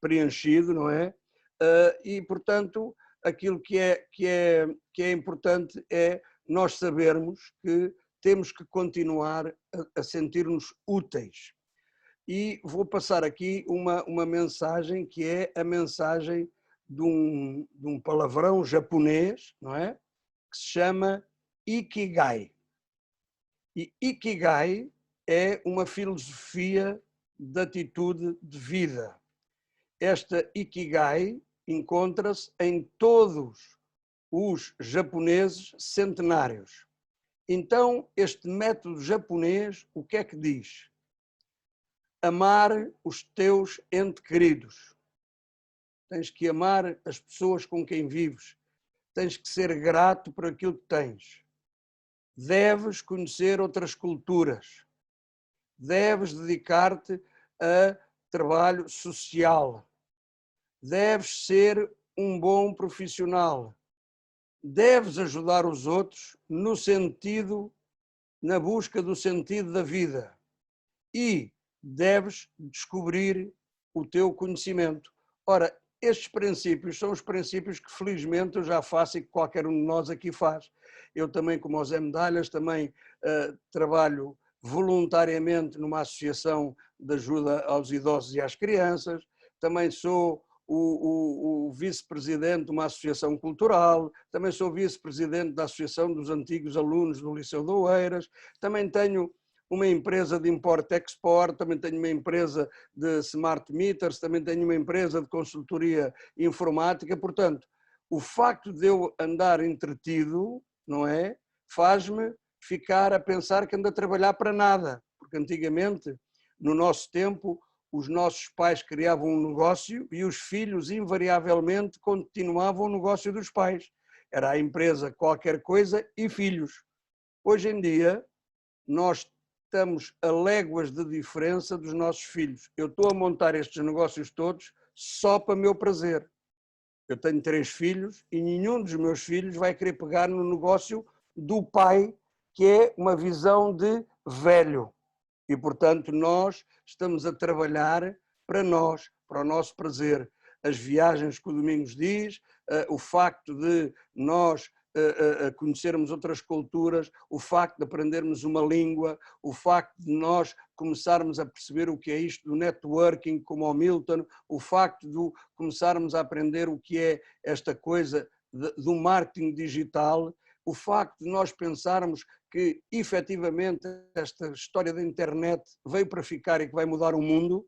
preenchido, não é? E portanto, aquilo que é importante é nós sabermos que temos que continuar a sentir-nos úteis. E vou passar aqui uma mensagem que é a mensagem de um palavrão japonês, não é? Que se chama Ikigai. E Ikigai é uma filosofia de atitude de vida. Esta Ikigai encontra-se em todos os japoneses centenários. Então, este método japonês, o que é que diz? Amar os teus entes queridos. Tens que amar as pessoas com quem vives. Tens que ser grato por aquilo que tens. Deves conhecer outras culturas. Deves dedicar-te a trabalho social. Deves ser um bom profissional. Deves ajudar os outros na busca do sentido da vida. E deves descobrir o teu conhecimento. Ora, estes princípios são os princípios que felizmente eu já faço e que qualquer um de nós aqui faz. Eu também, como o Zé Medalhas, também trabalho voluntariamente numa associação de ajuda aos idosos e às crianças, também sou o vice-presidente de uma associação cultural, também sou vice-presidente da Associação dos Antigos Alunos do Liceu de Oeiras, também tenho uma empresa de import-export, também tenho uma empresa de smart meters, também tenho uma empresa de consultoria informática. Portanto, o facto de eu andar entretido, não é, faz-me ficar a pensar que ando a trabalhar para nada, porque antigamente, no nosso tempo, os nossos pais criavam um negócio e os filhos invariavelmente continuavam o negócio dos pais. Era a empresa qualquer coisa e filhos. Hoje em dia, nós estamos a léguas de diferença dos nossos filhos. Eu estou a montar estes negócios todos só para meu prazer. Eu tenho 3 filhos e nenhum dos meus filhos vai querer pegar no negócio do pai, que é uma visão de velho. E, portanto, nós estamos a trabalhar para nós, para o nosso prazer. As viagens que o Domingos diz, o facto de nós conhecermos outras culturas, o facto de aprendermos uma língua, o facto de nós começarmos a perceber o que é isto do networking, como o Milton, o facto de começarmos a aprender o que é esta coisa do marketing digital, o facto de nós pensarmos que, efetivamente, esta história da internet veio para ficar e que vai mudar o mundo,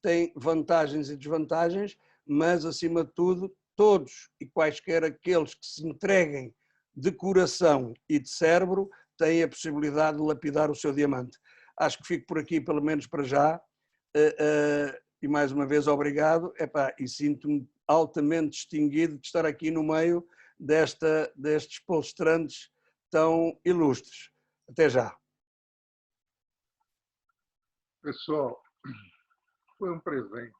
tem vantagens e desvantagens, mas, acima de tudo, todos e quaisquer aqueles que se entreguem de coração e de cérebro têm a possibilidade de lapidar o seu diamante. Acho que fico por aqui, pelo menos para já, e mais uma vez obrigado, e sinto-me altamente distinguido de estar aqui no meio destes palestrantes tão ilustres. Até já. Pessoal, foi um presente.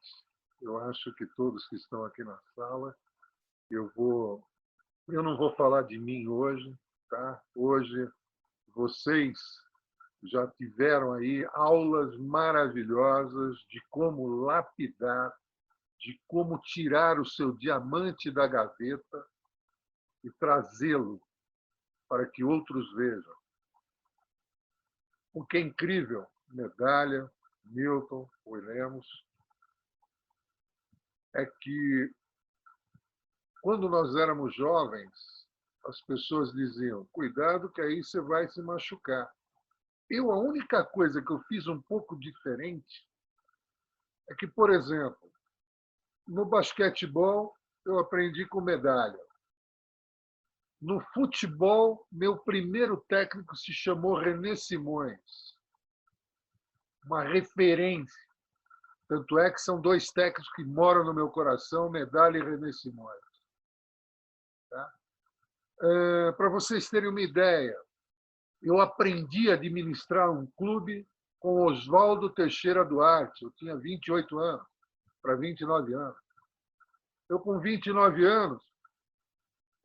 Eu acho que todos que estão aqui na sala, eu não vou falar de mim hoje, tá? Hoje vocês já tiveram aí aulas maravilhosas de como lapidar, de como tirar o seu diamante da gaveta e trazê-lo para que outros vejam. O que é incrível, Medalha, Milton, Lemos, é que quando nós éramos jovens, as pessoas diziam, cuidado que aí você vai se machucar. A única coisa que eu fiz um pouco diferente é que, por exemplo, no basquetebol, eu aprendi com Medalha. No futebol, meu primeiro técnico se chamou René Simões. Uma referência. Tanto é que são dois técnicos que moram no meu coração, Medalha e René Simões. Tá? Para vocês terem uma ideia, eu aprendi a administrar um clube com Oswaldo Teixeira Duarte. Eu tinha 28 anos, para 29 anos. Eu, com 29 anos,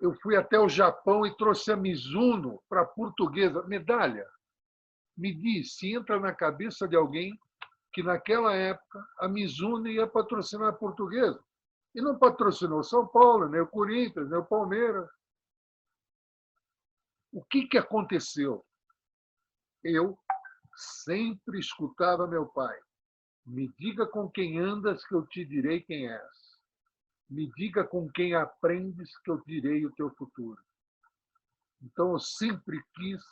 eu fui até o Japão e trouxe a Mizuno para a Portuguesa. Medalha, me diz se entra na cabeça de alguém que, naquela época, a Mizuno ia patrocinar a Portuguesa. E não patrocinou São Paulo, nem o Corinthians, nem o Palmeiras. O que aconteceu? Eu sempre escutava meu pai. Me diga com quem andas que eu te direi quem és. Me diga com quem aprendes que eu direi o teu futuro. Então, eu sempre quis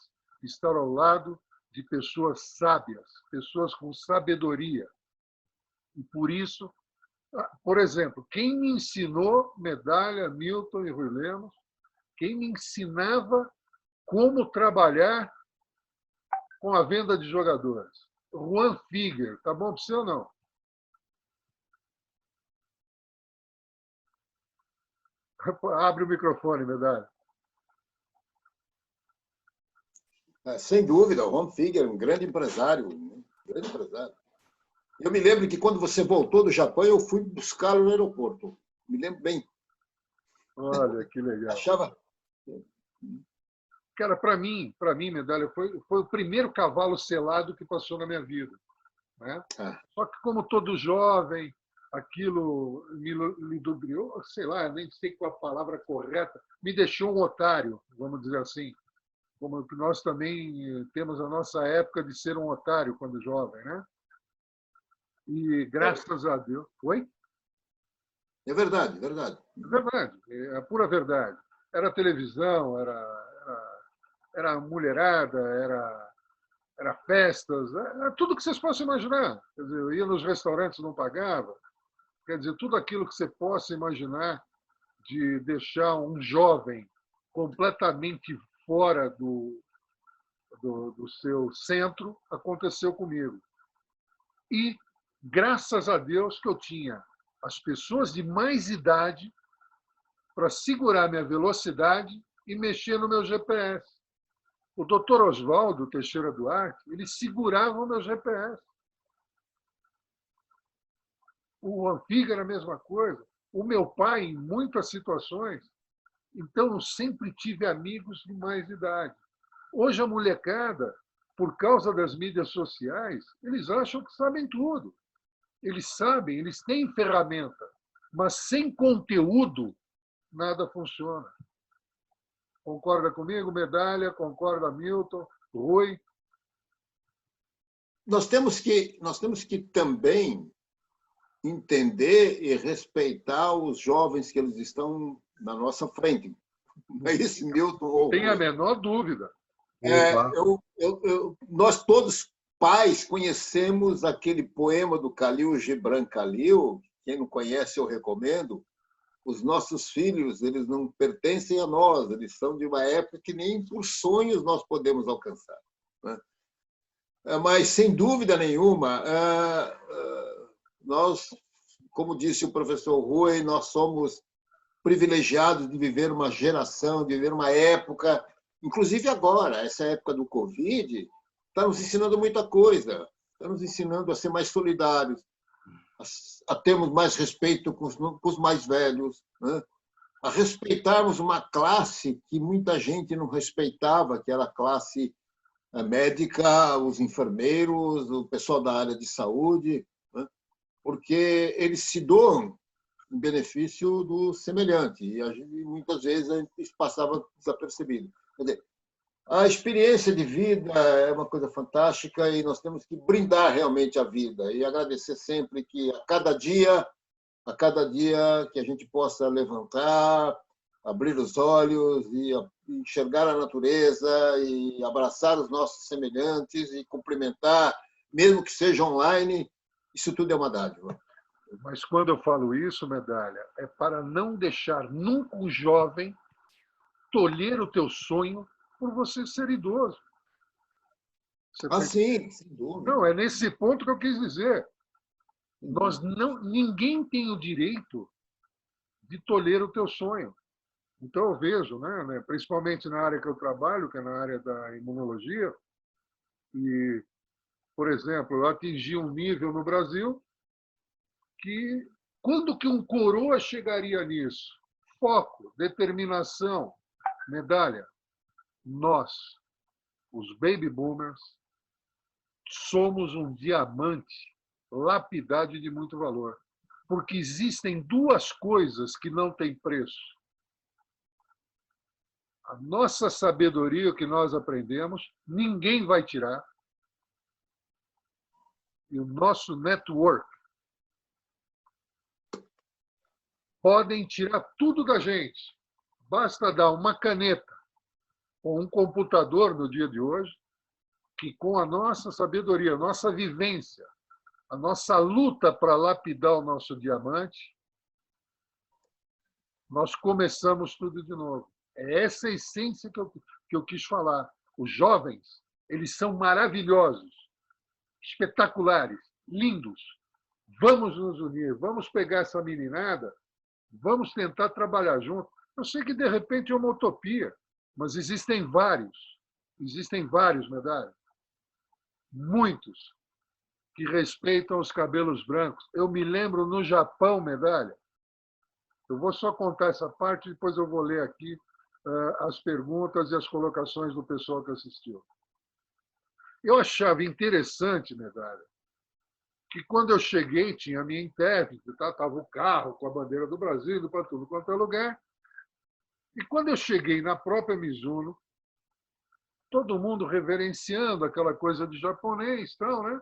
estar ao lado de pessoas sábias, pessoas com sabedoria. E por isso, por exemplo, quem me ensinou, Medalha, Milton e Rui Lemos, quem me ensinava como trabalhar com a venda de jogadores? Juan Figuer, tá bom para você ou não? Abre o microfone, Medalha. Sem dúvida, o Juan Figuer, um grande empresário. Grande empresário. Eu me lembro que quando você voltou do Japão, eu fui buscá-lo no aeroporto. Me lembro bem. Olha, que legal. Achava... Cara, para mim, Medalha, foi o primeiro cavalo selado que passou na minha vida. Né? Só que, como todo jovem, aquilo me ludibriou, sei lá, nem sei qual a palavra correta, me deixou um otário, vamos dizer assim. Como que nós também temos a nossa época de ser um otário quando jovem, né? E graças a Deus... Oi? É verdade, verdade. É verdade, é a pura verdade. Era televisão, era mulherada, era festas, era tudo que vocês possam imaginar. Quer dizer, eu ia nos restaurantes, não pagava. Quer dizer, tudo aquilo que você possa imaginar de deixar um jovem completamente fora do seu centro aconteceu comigo. E, graças a Deus, que eu tinha as pessoas de mais idade para segurar minha velocidade e mexer no meu GPS. O doutor Oswaldo Teixeira Duarte, ele segurava o meu GPS. O Juan Figuer era a mesma coisa. O meu pai, em muitas situações. Então, eu sempre tive amigos de mais idade. Hoje, a molecada, por causa das mídias sociais, eles acham que sabem tudo. Eles sabem, eles têm ferramenta, mas sem conteúdo, nada funciona. Concorda comigo, Medalha? Concorda, Milton? Rui? Nós temos que também entender e respeitar os jovens que eles estão na nossa frente, Não é isso, Milton? Tem a menor dúvida. Nós todos, pais, conhecemos aquele poema do Khalil Gibran Khalil. Quem não conhece, eu recomendo. Os nossos filhos, eles não pertencem a nós, eles são de uma época que nem por sonhos nós podemos alcançar, né? Mas, sem dúvida nenhuma, nós, como disse o professor Rui, nós somos privilegiados de viver uma geração, de viver uma época, inclusive agora, essa época do Covid, está nos ensinando muita coisa, está nos ensinando a ser mais solidários, a termos mais respeito com os mais velhos, né? A respeitarmos uma classe que muita gente não respeitava, que era a classe médica, os enfermeiros, o pessoal da área de saúde, né? Porque eles se doam em benefício do semelhante, e muitas vezes isso passava desapercebido. Quer dizer, a experiência de vida é uma coisa fantástica e nós temos que brindar realmente a vida e agradecer sempre que a cada dia que a gente possa levantar, abrir os olhos e enxergar a natureza e abraçar os nossos semelhantes e cumprimentar, mesmo que seja online, isso tudo é uma dádiva. Mas quando eu falo isso, Medalha, é para não deixar nunca um jovem tolher o teu sonho por você ser idoso. Sim, sem dúvida. Não, é nesse ponto que eu quis dizer. Ninguém tem o direito de tolher o teu sonho. Então, eu vejo, né, principalmente na área que eu trabalho, que é na área da imunologia, e, por exemplo, eu atingi um nível no Brasil que, quando que um coroa chegaria nisso? Foco, determinação, Medalha. Nós, os baby boomers, somos um diamante lapidado de muito valor. Porque existem duas coisas que não têm preço. A nossa sabedoria que nós aprendemos, ninguém vai tirar. E o nosso network. Podem tirar tudo da gente. Basta dar uma caneta ou um computador no dia de hoje, que com a nossa sabedoria, a nossa vivência, a nossa luta para lapidar o nosso diamante, nós começamos tudo de novo. É essa a essência que eu quis falar. Os jovens, eles são maravilhosos, espetaculares, lindos. Vamos nos unir, vamos pegar essa meninada, vamos tentar trabalhar junto. Eu sei que, de repente, é uma utopia, mas existem vários, Medalha, muitos, que respeitam os cabelos brancos. Eu me lembro no Japão, Medalha, eu vou só contar essa parte, depois eu vou ler aqui as perguntas e as colocações do pessoal que assistiu. Eu achava interessante, Medalha, que quando eu cheguei, tinha a minha intérprete, estava o carro com a bandeira do Brasil, indo para tudo quanto é lugar. E quando eu cheguei na própria Mizuno, todo mundo reverenciando aquela coisa de japonês, tal, né?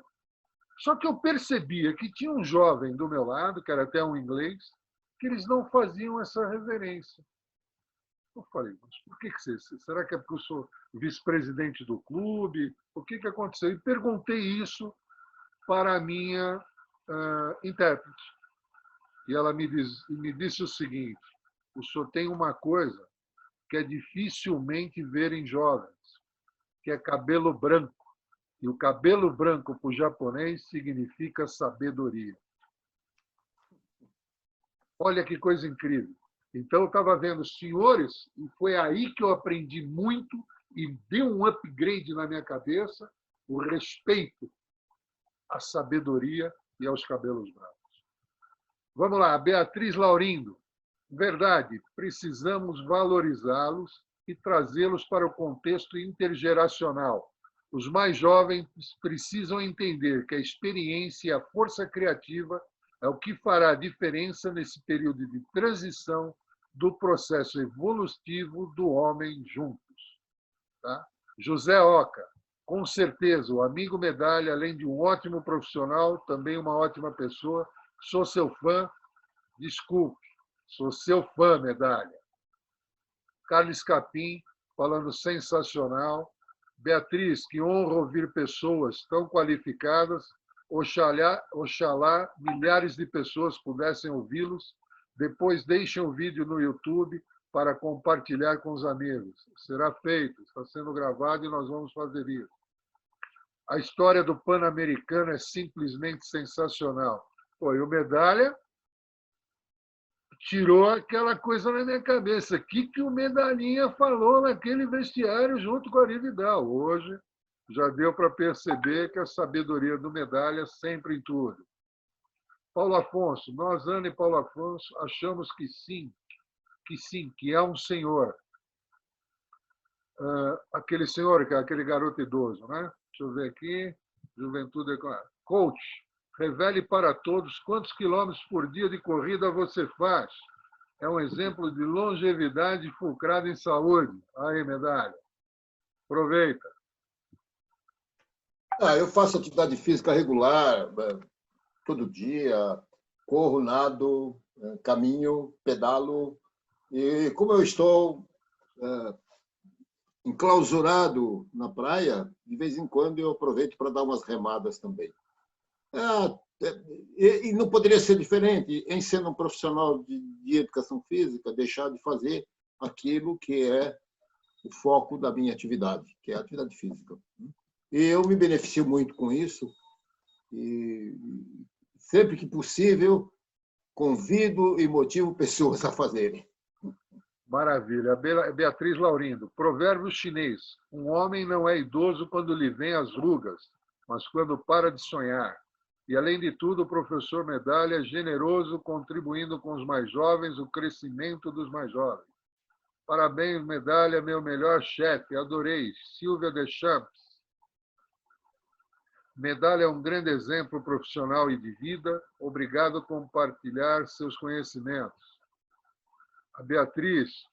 Só que eu percebia que tinha um jovem do meu lado, que era até um inglês, que eles não faziam essa reverência. Eu falei, mas por que você? Será que é porque eu sou vice-presidente do clube? O que aconteceu? E perguntei isso para a minha intérprete. E ela me disse o seguinte: o senhor tem uma coisa que é dificilmente ver em jovens, que é cabelo branco. E o cabelo branco para o japonês significa sabedoria. Olha que coisa incrível. Então, eu estava vendo os senhores, e foi aí que eu aprendi muito e deu um upgrade na minha cabeça, o respeito à sabedoria e aos cabelos brancos. Vamos lá, Beatriz Laurindo. Verdade, precisamos valorizá-los e trazê-los para o contexto intergeracional. Os mais jovens precisam entender que a experiência e a força criativa é o que fará a diferença nesse período de transição do processo evolutivo do homem juntos. Tá? José Oca, com certeza, o amigo Medalha, além de um ótimo profissional, também uma ótima pessoa. Sou seu fã, desculpe, sou seu fã, Medalha. Carlos Capim, falando sensacional. Beatriz, que honra ouvir pessoas tão qualificadas. Oxalá milhares de pessoas pudessem ouvi-los. Depois deixem o vídeo no YouTube para compartilhar com os amigos. Será feito, está sendo gravado e nós vamos fazer isso. A história do Pan-Americano é simplesmente sensacional. Pô, e o Medalha tirou aquela coisa na minha cabeça. O que o Medalhinha falou naquele vestiário junto com a Vidal? Hoje já deu para perceber que a sabedoria do Medalha sempre em tudo. Paulo Afonso, nós, Ana e Paulo Afonso, achamos que sim, que é um senhor. Aquele senhor, que é aquele garoto idoso, né? Deixa eu ver aqui. Juventude. Coach, revele para todos quantos quilômetros por dia de corrida você faz. É um exemplo de longevidade fulcrada em saúde. Aí, Medalha. Aproveita. Eu faço atividade física regular, todo dia. Corro, nado, caminho, pedalo. E como eu estou enclausurado na praia, de vez em quando eu aproveito para dar umas remadas também. E não poderia ser diferente, em sendo um profissional de educação física, deixar de fazer aquilo que é o foco da minha atividade, que é a atividade física. E eu me beneficio muito com isso, e sempre que possível, convido e motivo pessoas a fazerem. Maravilha. Beatriz Laurindo. Provérbio chinês. Um homem não é idoso quando lhe vêm as rugas, mas quando para de sonhar. E, além de tudo, o professor Medalha é generoso, contribuindo com os mais jovens, o crescimento dos mais jovens. Parabéns, Medalha, meu melhor chefe. Adorei. Silvia Deschamps. Medalha é um grande exemplo profissional e de vida. Obrigado por compartilhar seus conhecimentos. A Beatriz,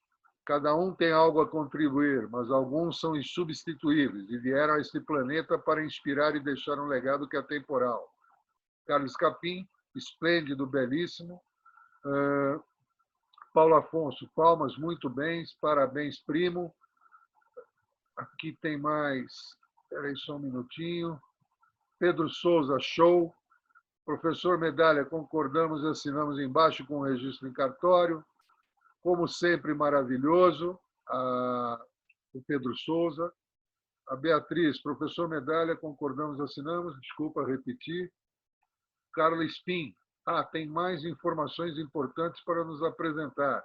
cada um tem algo a contribuir, mas alguns são insubstituíveis e vieram a este planeta para inspirar e deixar um legado que é atemporal. Carlos Capim, esplêndido, belíssimo. Paulo Afonso, palmas, muito bem, parabéns, primo. Aqui tem mais, espera aí só um minutinho. Pedro Souza, show. Professor Medalha, concordamos e assinamos embaixo com o registro em cartório. Como sempre, maravilhoso, o Pedro Souza. A Beatriz, professor Medalha, concordamos, assinamos, desculpa repetir. Carla Spin, tem mais informações importantes para nos apresentar.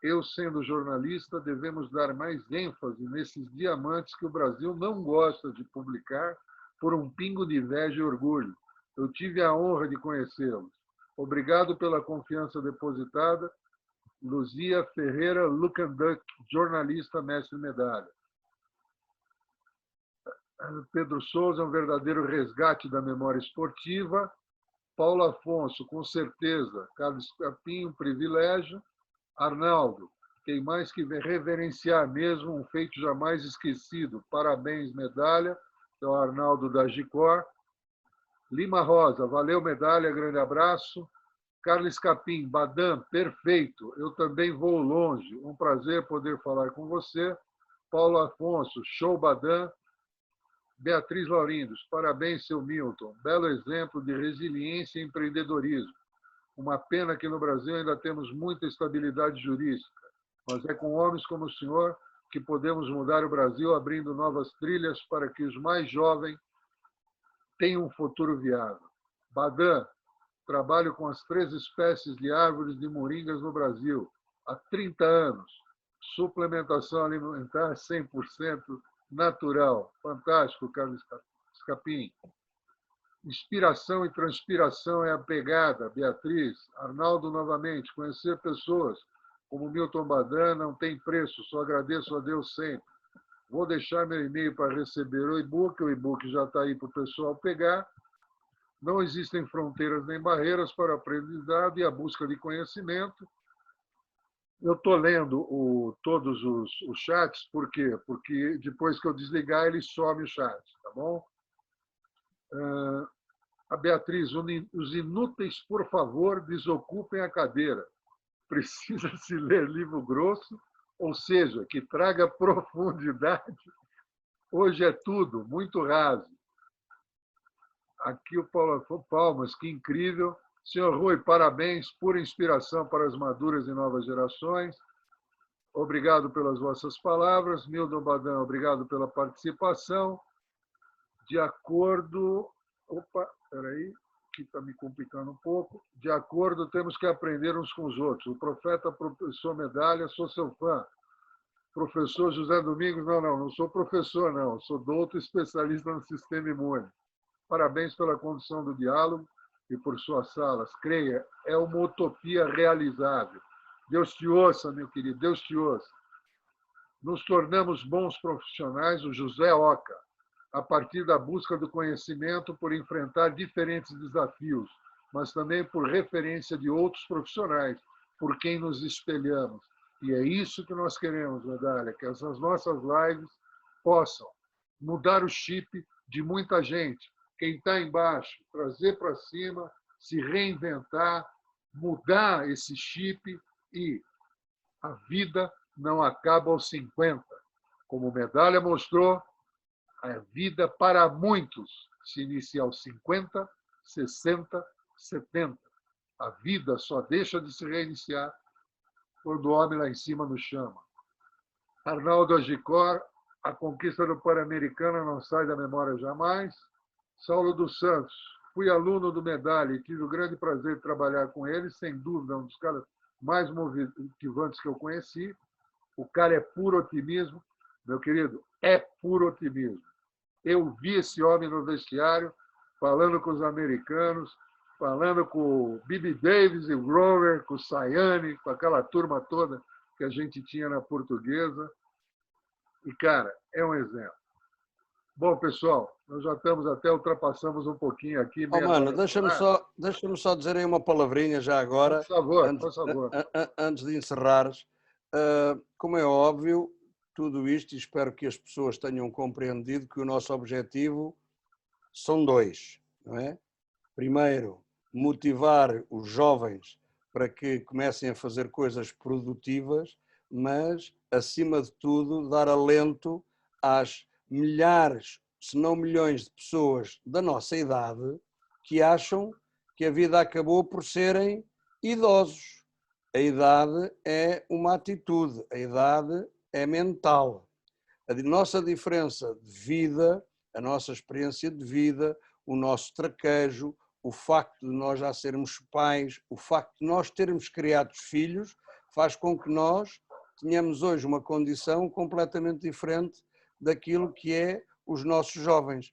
Eu, sendo jornalista, devemos dar mais ênfase nesses diamantes que o Brasil não gosta de publicar por um pingo de inveja e orgulho. Eu tive a honra de conhecê-los. Obrigado pela confiança depositada. Luzia Ferreira Lucanduc, jornalista, mestre medalha. Pedro Souza, um verdadeiro resgate da memória esportiva. Paulo Afonso, com certeza. Carlos Capim, um privilégio. Arnaldo, tem mais que reverenciar mesmo, um feito jamais esquecido. Parabéns, medalha. É o Arnaldo da Gicor. Lima Rosa, valeu, medalha, grande abraço. Carlos Capim, Badam, perfeito. Eu também vou longe. Um prazer poder falar com você. Paulo Afonso, show, Badam. Beatriz Laurindos, parabéns, seu Milton. Belo exemplo de resiliência e empreendedorismo. Uma pena que no Brasil ainda temos muita estabilidade jurídica, mas é com homens como o senhor que podemos mudar o Brasil, abrindo novas trilhas para que os mais jovens tenham um futuro viável. Badam, trabalho com as 3 espécies de árvores de moringas no Brasil há 30 anos. Suplementação alimentar 100% natural. Fantástico, Carlos Capim. Inspiração e transpiração é a pegada. Beatriz, Arnaldo novamente. Conhecer pessoas como Milton Badam não tem preço. Só agradeço a Deus sempre. Vou deixar meu e-mail para receber o e-book já está aí para o pessoal pegar. Não existem fronteiras nem barreiras para o aprendizado e a busca de conhecimento. Eu estou lendo todos os chats, por quê? Porque depois que eu desligar, ele some o chat, tá bom? A Beatriz, os inúteis, por favor, desocupem a cadeira. Precisa-se ler livro grosso ou seja, que traga profundidade. Hoje é tudo muito raso. Aqui o Paulo Palmas, que incrível. Senhor Rui, parabéns, pura inspiração para as maduras e novas gerações. Obrigado pelas vossas palavras. Milton Badan, obrigado pela participação. De acordo... Opa, espera aí, que está me complicando um pouco. De acordo, temos que aprender uns com os outros. O profeta, professor Medalha, sou seu fã. Professor José Domingos, não sou professor, não. Sou doutor especialista no sistema imune. Parabéns pela condução do diálogo e por suas salas. Creia, é uma utopia realizável. Deus te ouça, meu querido, Deus te ouça. Nos tornamos bons profissionais, o José Oca, a partir da busca do conhecimento por enfrentar diferentes desafios, mas também por referência de outros profissionais, por quem nos espelhamos. E é isso que nós queremos, Medalha, que essas nossas lives possam mudar o chip de muita gente. Quem está embaixo, trazer para cima, se reinventar, mudar esse chip e a vida não acaba aos 50. Como Medalha mostrou, a vida para muitos se inicia aos 50, 60, 70. A vida só deixa de se reiniciar quando o homem lá em cima nos chama. Arnaldo Agicor, a conquista do Pan-Americano não sai da memória jamais. Saulo dos Santos, fui aluno do Medalha e tive o grande prazer de trabalhar com ele, sem dúvida, um dos caras mais motivantes que eu conheci. O cara é puro otimismo, meu querido, é puro otimismo. Eu vi esse homem no vestiário, falando com os americanos, falando com o Bibi Davis e o Grover, com o Sayane, com aquela turma toda que a gente tinha na Portuguesa. E, cara, é um exemplo. Bom, pessoal, nós já estamos até ultrapassamos um pouquinho aqui. Mano, deixa-me só dizer aí uma palavrinha já agora, por favor. Antes de encerrares. Como é óbvio, tudo isto, e espero que as pessoas tenham compreendido que o nosso objetivo são dois, não é? Primeiro, motivar os jovens para que comecem a fazer coisas produtivas, mas, acima de tudo, dar alento às milhares, se não milhões de pessoas da nossa idade que acham que a vida acabou por serem idosos. A idade é uma atitude, a idade é mental. A nossa diferença de vida, a nossa experiência de vida, o nosso traquejo, o facto de nós já sermos pais, o facto de nós termos criado filhos, faz com que nós tenhamos hoje uma condição completamente diferente daquilo que é os nossos jovens.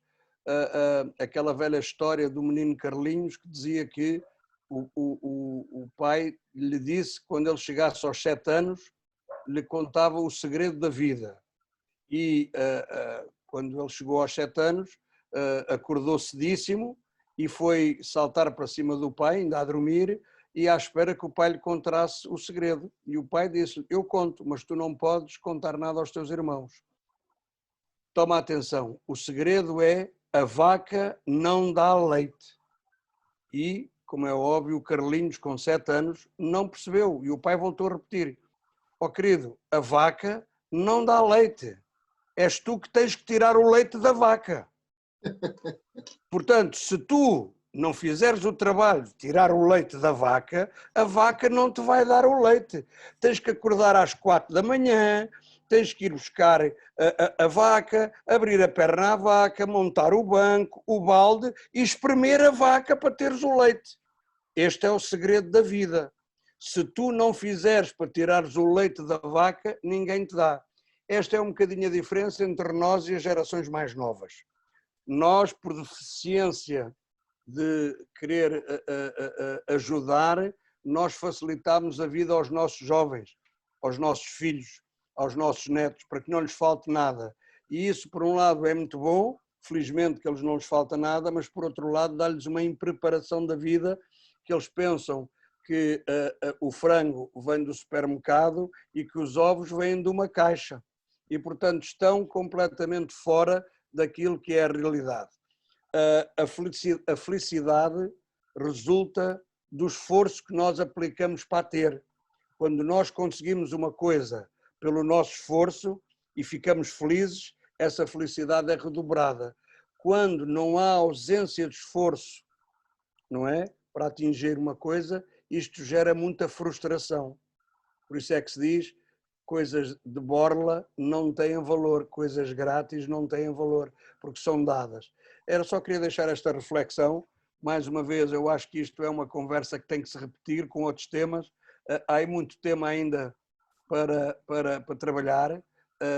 Aquela velha história do menino Carlinhos que dizia que o pai lhe disse que quando ele chegasse aos 7 anos lhe contava o segredo da vida. E quando ele chegou aos 7 anos acordou cedíssimo e foi saltar para cima do pai, ainda a dormir, e à espera que o pai lhe contasse o segredo. E o pai disse-lhe: eu conto, mas tu não podes contar nada aos teus irmãos. Toma atenção, o segredo é: a vaca não dá leite. E, como é óbvio, o Carlinhos, com 7 anos, não percebeu. E o pai voltou a repetir: ó querido, a vaca não dá leite. És tu que tens que tirar o leite da vaca. Portanto, se tu não fizeres o trabalho de tirar o leite da vaca, a vaca não te vai dar o leite. Tens que acordar às 4 da manhã, tens que ir buscar a vaca, abrir a perna à vaca, montar o banco, o balde e espremer a vaca para teres o leite. Este é o segredo da vida. Se tu não fizeres para tirares o leite da vaca, ninguém te dá. Esta é um bocadinho a diferença entre nós e as gerações mais novas. Nós, por deficiência de querer ajudar, nós facilitamos a vida aos nossos jovens, aos nossos filhos, aos nossos netos, para que não lhes falte nada. E isso, por um lado, é muito bom, felizmente que eles não lhes falta nada, mas, por outro lado, dá-lhes uma impreparação da vida, que eles pensam que o frango vem do supermercado e que os ovos vêm de uma caixa. E, portanto, estão completamente fora daquilo que é a realidade. A felicidade resulta do esforço que nós aplicamos para a ter. Quando nós conseguimos uma coisa pelo nosso esforço e ficamos felizes, essa felicidade é redobrada. Quando não há ausência de esforço, não é? Para atingir uma coisa, isto gera muita frustração. Por isso é que se diz, coisas de borla não têm valor, coisas grátis não têm valor, porque são dadas. Só queria deixar esta reflexão. Mais uma vez, eu acho que isto é uma conversa que tem que se repetir com outros temas. Há aí muito tema ainda para trabalhar,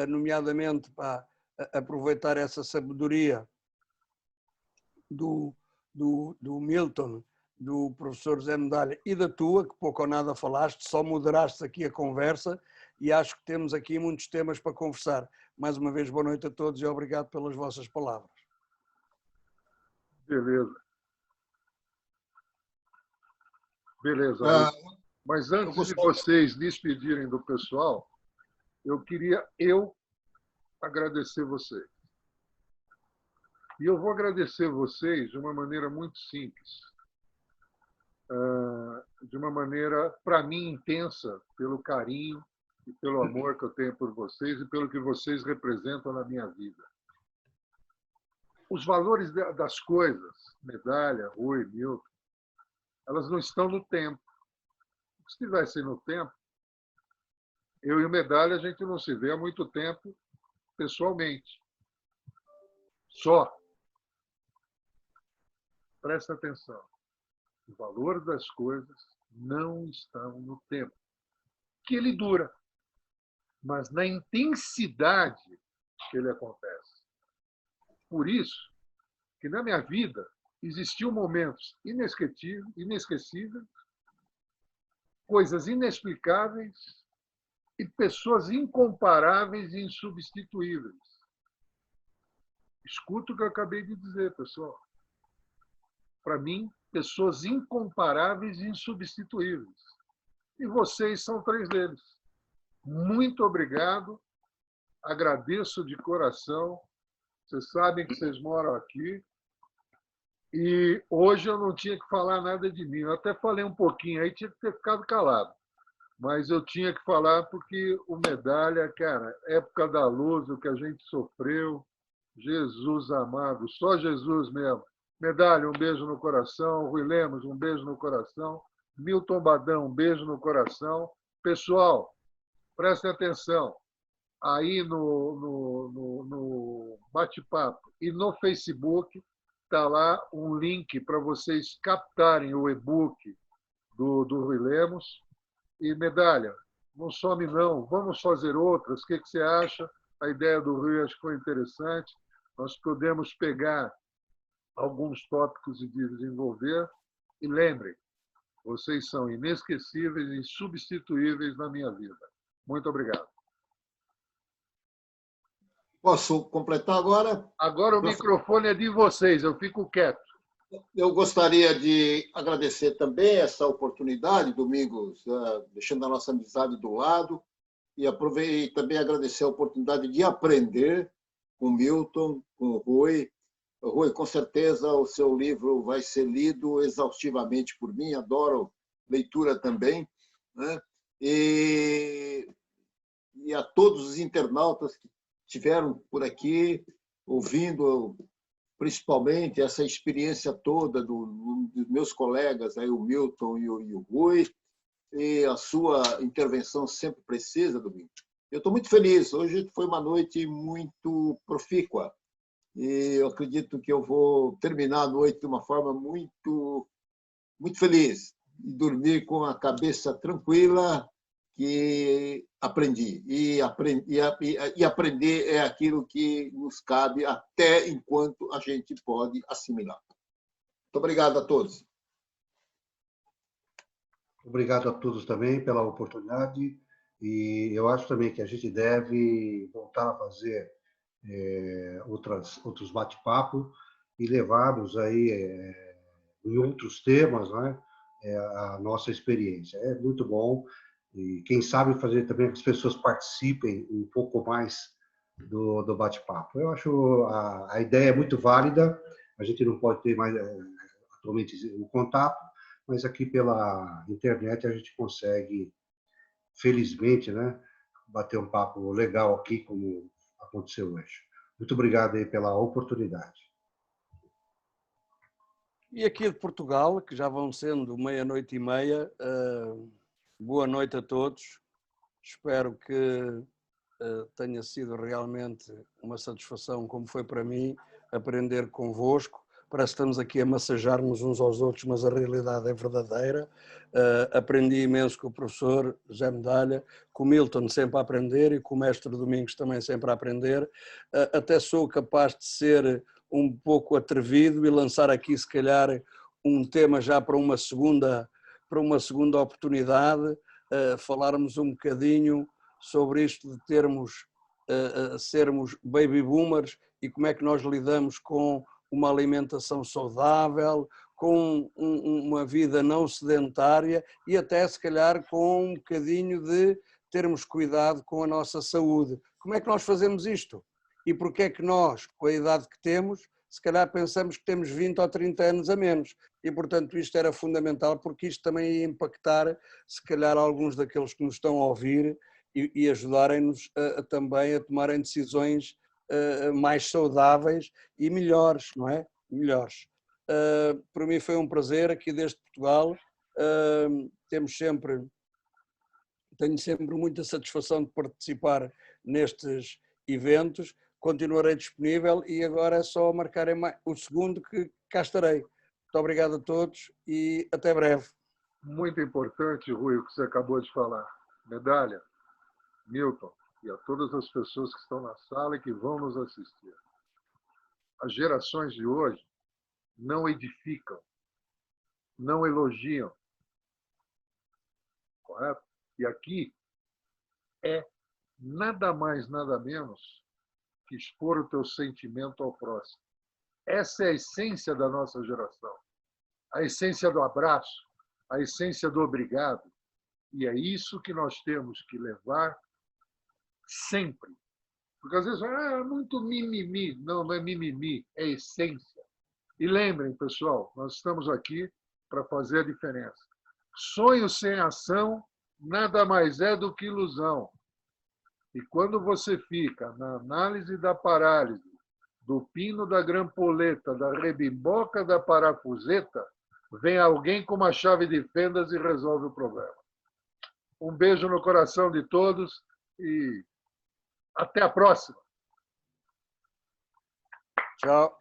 nomeadamente para aproveitar essa sabedoria do Milton, do professor José Medalha e da tua, que pouco ou nada falaste, só moderaste aqui a conversa e acho que temos aqui muitos temas para conversar. Mais uma vez, boa noite a todos e obrigado pelas vossas palavras. Beleza. Beleza. Mas antes de vocês despedirem do pessoal, eu queria agradecer vocês. E eu vou agradecer vocês de uma maneira muito simples. De uma maneira, para mim, intensa, pelo carinho e pelo amor que eu tenho por vocês e pelo que vocês representam na minha vida. Os valores das coisas, Medalha, Rui, Milton, elas não estão no tempo. Se estivessem no tempo, eu e o Medalha, a gente não se vê há muito tempo pessoalmente. Só. Presta atenção. O valor das coisas não estão no tempo. Que ele dura, mas na intensidade que ele acontece. Por isso que na minha vida existiam momentos inesquecíveis, coisas inexplicáveis e pessoas incomparáveis e insubstituíveis. Escuta o que eu acabei de dizer, pessoal. Para mim, pessoas incomparáveis e insubstituíveis. E vocês são 3 deles. Muito obrigado. Agradeço de coração. Vocês sabem que vocês moram aqui. E hoje eu não tinha que falar nada de mim. Eu até falei um pouquinho aí, tinha que ter ficado calado. Mas eu tinha que falar porque o Medalha, cara, época da luz, o que a gente sofreu, Jesus amado, só Jesus mesmo. Medalha, um beijo no coração. Rui Lemos, um beijo no coração. Milton Badão, um beijo no coração. Pessoal, prestem atenção. Aí no bate-papo e no Facebook está lá um link para vocês captarem o e-book do Rui Lemos. E, Medalha, não some não, vamos fazer outras. O que você acha? A ideia do Rui acho que foi interessante. Nós podemos pegar alguns tópicos e desenvolver. E lembrem, vocês são inesquecíveis e insubstituíveis na minha vida. Muito obrigado. Posso completar agora? Agora o microfone é de vocês, eu fico quieto. Eu gostaria de agradecer também essa oportunidade, Domingos, deixando a nossa amizade do lado, e também agradecer a oportunidade de aprender com o Milton, com o Rui. Rui, com certeza o seu livro vai ser lido exaustivamente por mim, adoro leitura também, né? E a todos os internautas que estiveram por aqui, ouvindo principalmente essa experiência toda dos meus colegas, aí, o Milton e o Rui, e a sua intervenção sempre precisa, Domingos. Eu estou muito feliz. Hoje foi uma noite muito profícua. E eu acredito que eu vou terminar a noite de uma forma muito, muito feliz e dormir com a cabeça tranquila que aprendi. E aprender é aquilo que nos cabe até enquanto a gente pode assimilar. Muito obrigado a todos. Obrigado a todos também pela oportunidade. E eu acho também que a gente deve voltar a fazer outros bate-papo e levarmos aí em outros temas, né, a nossa experiência. É muito bom e quem sabe fazer também que as pessoas participem um pouco mais do bate-papo. Eu acho a ideia é muito válida, a gente não pode ter mais atualmente o contato, mas aqui pela internet a gente consegue, felizmente, né, bater um papo legal aqui, como aconteceu hoje. Muito obrigado aí pela oportunidade. E aqui de Portugal, que já vão sendo 00:30, boa noite a todos. Espero que tenha sido realmente uma satisfação, como foi para mim, aprender convosco. Parece que estamos aqui a massajar-nos uns aos outros, mas a realidade é verdadeira. Aprendi imenso com o professor José Medalha, com o Milton sempre a aprender e com o mestre Domingos também sempre a aprender. Até sou capaz de ser um pouco atrevido e lançar aqui, se calhar, um tema já para uma segunda oportunidade, falarmos um bocadinho sobre isto de sermos baby boomers e como é que nós lidamos com uma alimentação saudável, com uma vida não sedentária e até, se calhar, com um bocadinho de termos cuidado com a nossa saúde. Como é que nós fazemos isto? E porquê é que nós, com a idade que temos, se calhar pensamos que temos 20 ou 30 anos a menos? E, portanto, isto era fundamental, porque isto também ia impactar, se calhar, alguns daqueles que nos estão a ouvir e ajudarem-nos também a tomarem decisões mais saudáveis e melhores, não é? Melhores. Para mim foi um prazer aqui desde Portugal. Tenho sempre muita satisfação de participar nestes eventos. Continuarei disponível e agora é só marcarem o segundo que cá estarei. Muito obrigado a todos e até breve. Muito importante, Rui, o que você acabou de falar. Medalha, Milton e a todas as pessoas que estão na sala e que vão nos assistir. As gerações de hoje não edificam, não elogiam. Correto? E aqui é nada mais, nada menos que expor o teu sentimento ao próximo. Essa é a essência da nossa geração. A essência do abraço, a essência do obrigado. E é isso que nós temos que levar sempre. Porque às vezes é muito mimimi. Não, não é mimimi, é essência. E lembrem, pessoal, nós estamos aqui para fazer a diferença. Sonho sem ação nada mais é do que ilusão. E quando você fica na análise da parálise, do pino da grampoleta, da rebimboca da parafuseta, vem alguém com uma chave de fendas e resolve o problema. Um beijo no coração de todos e até a próxima. Tchau.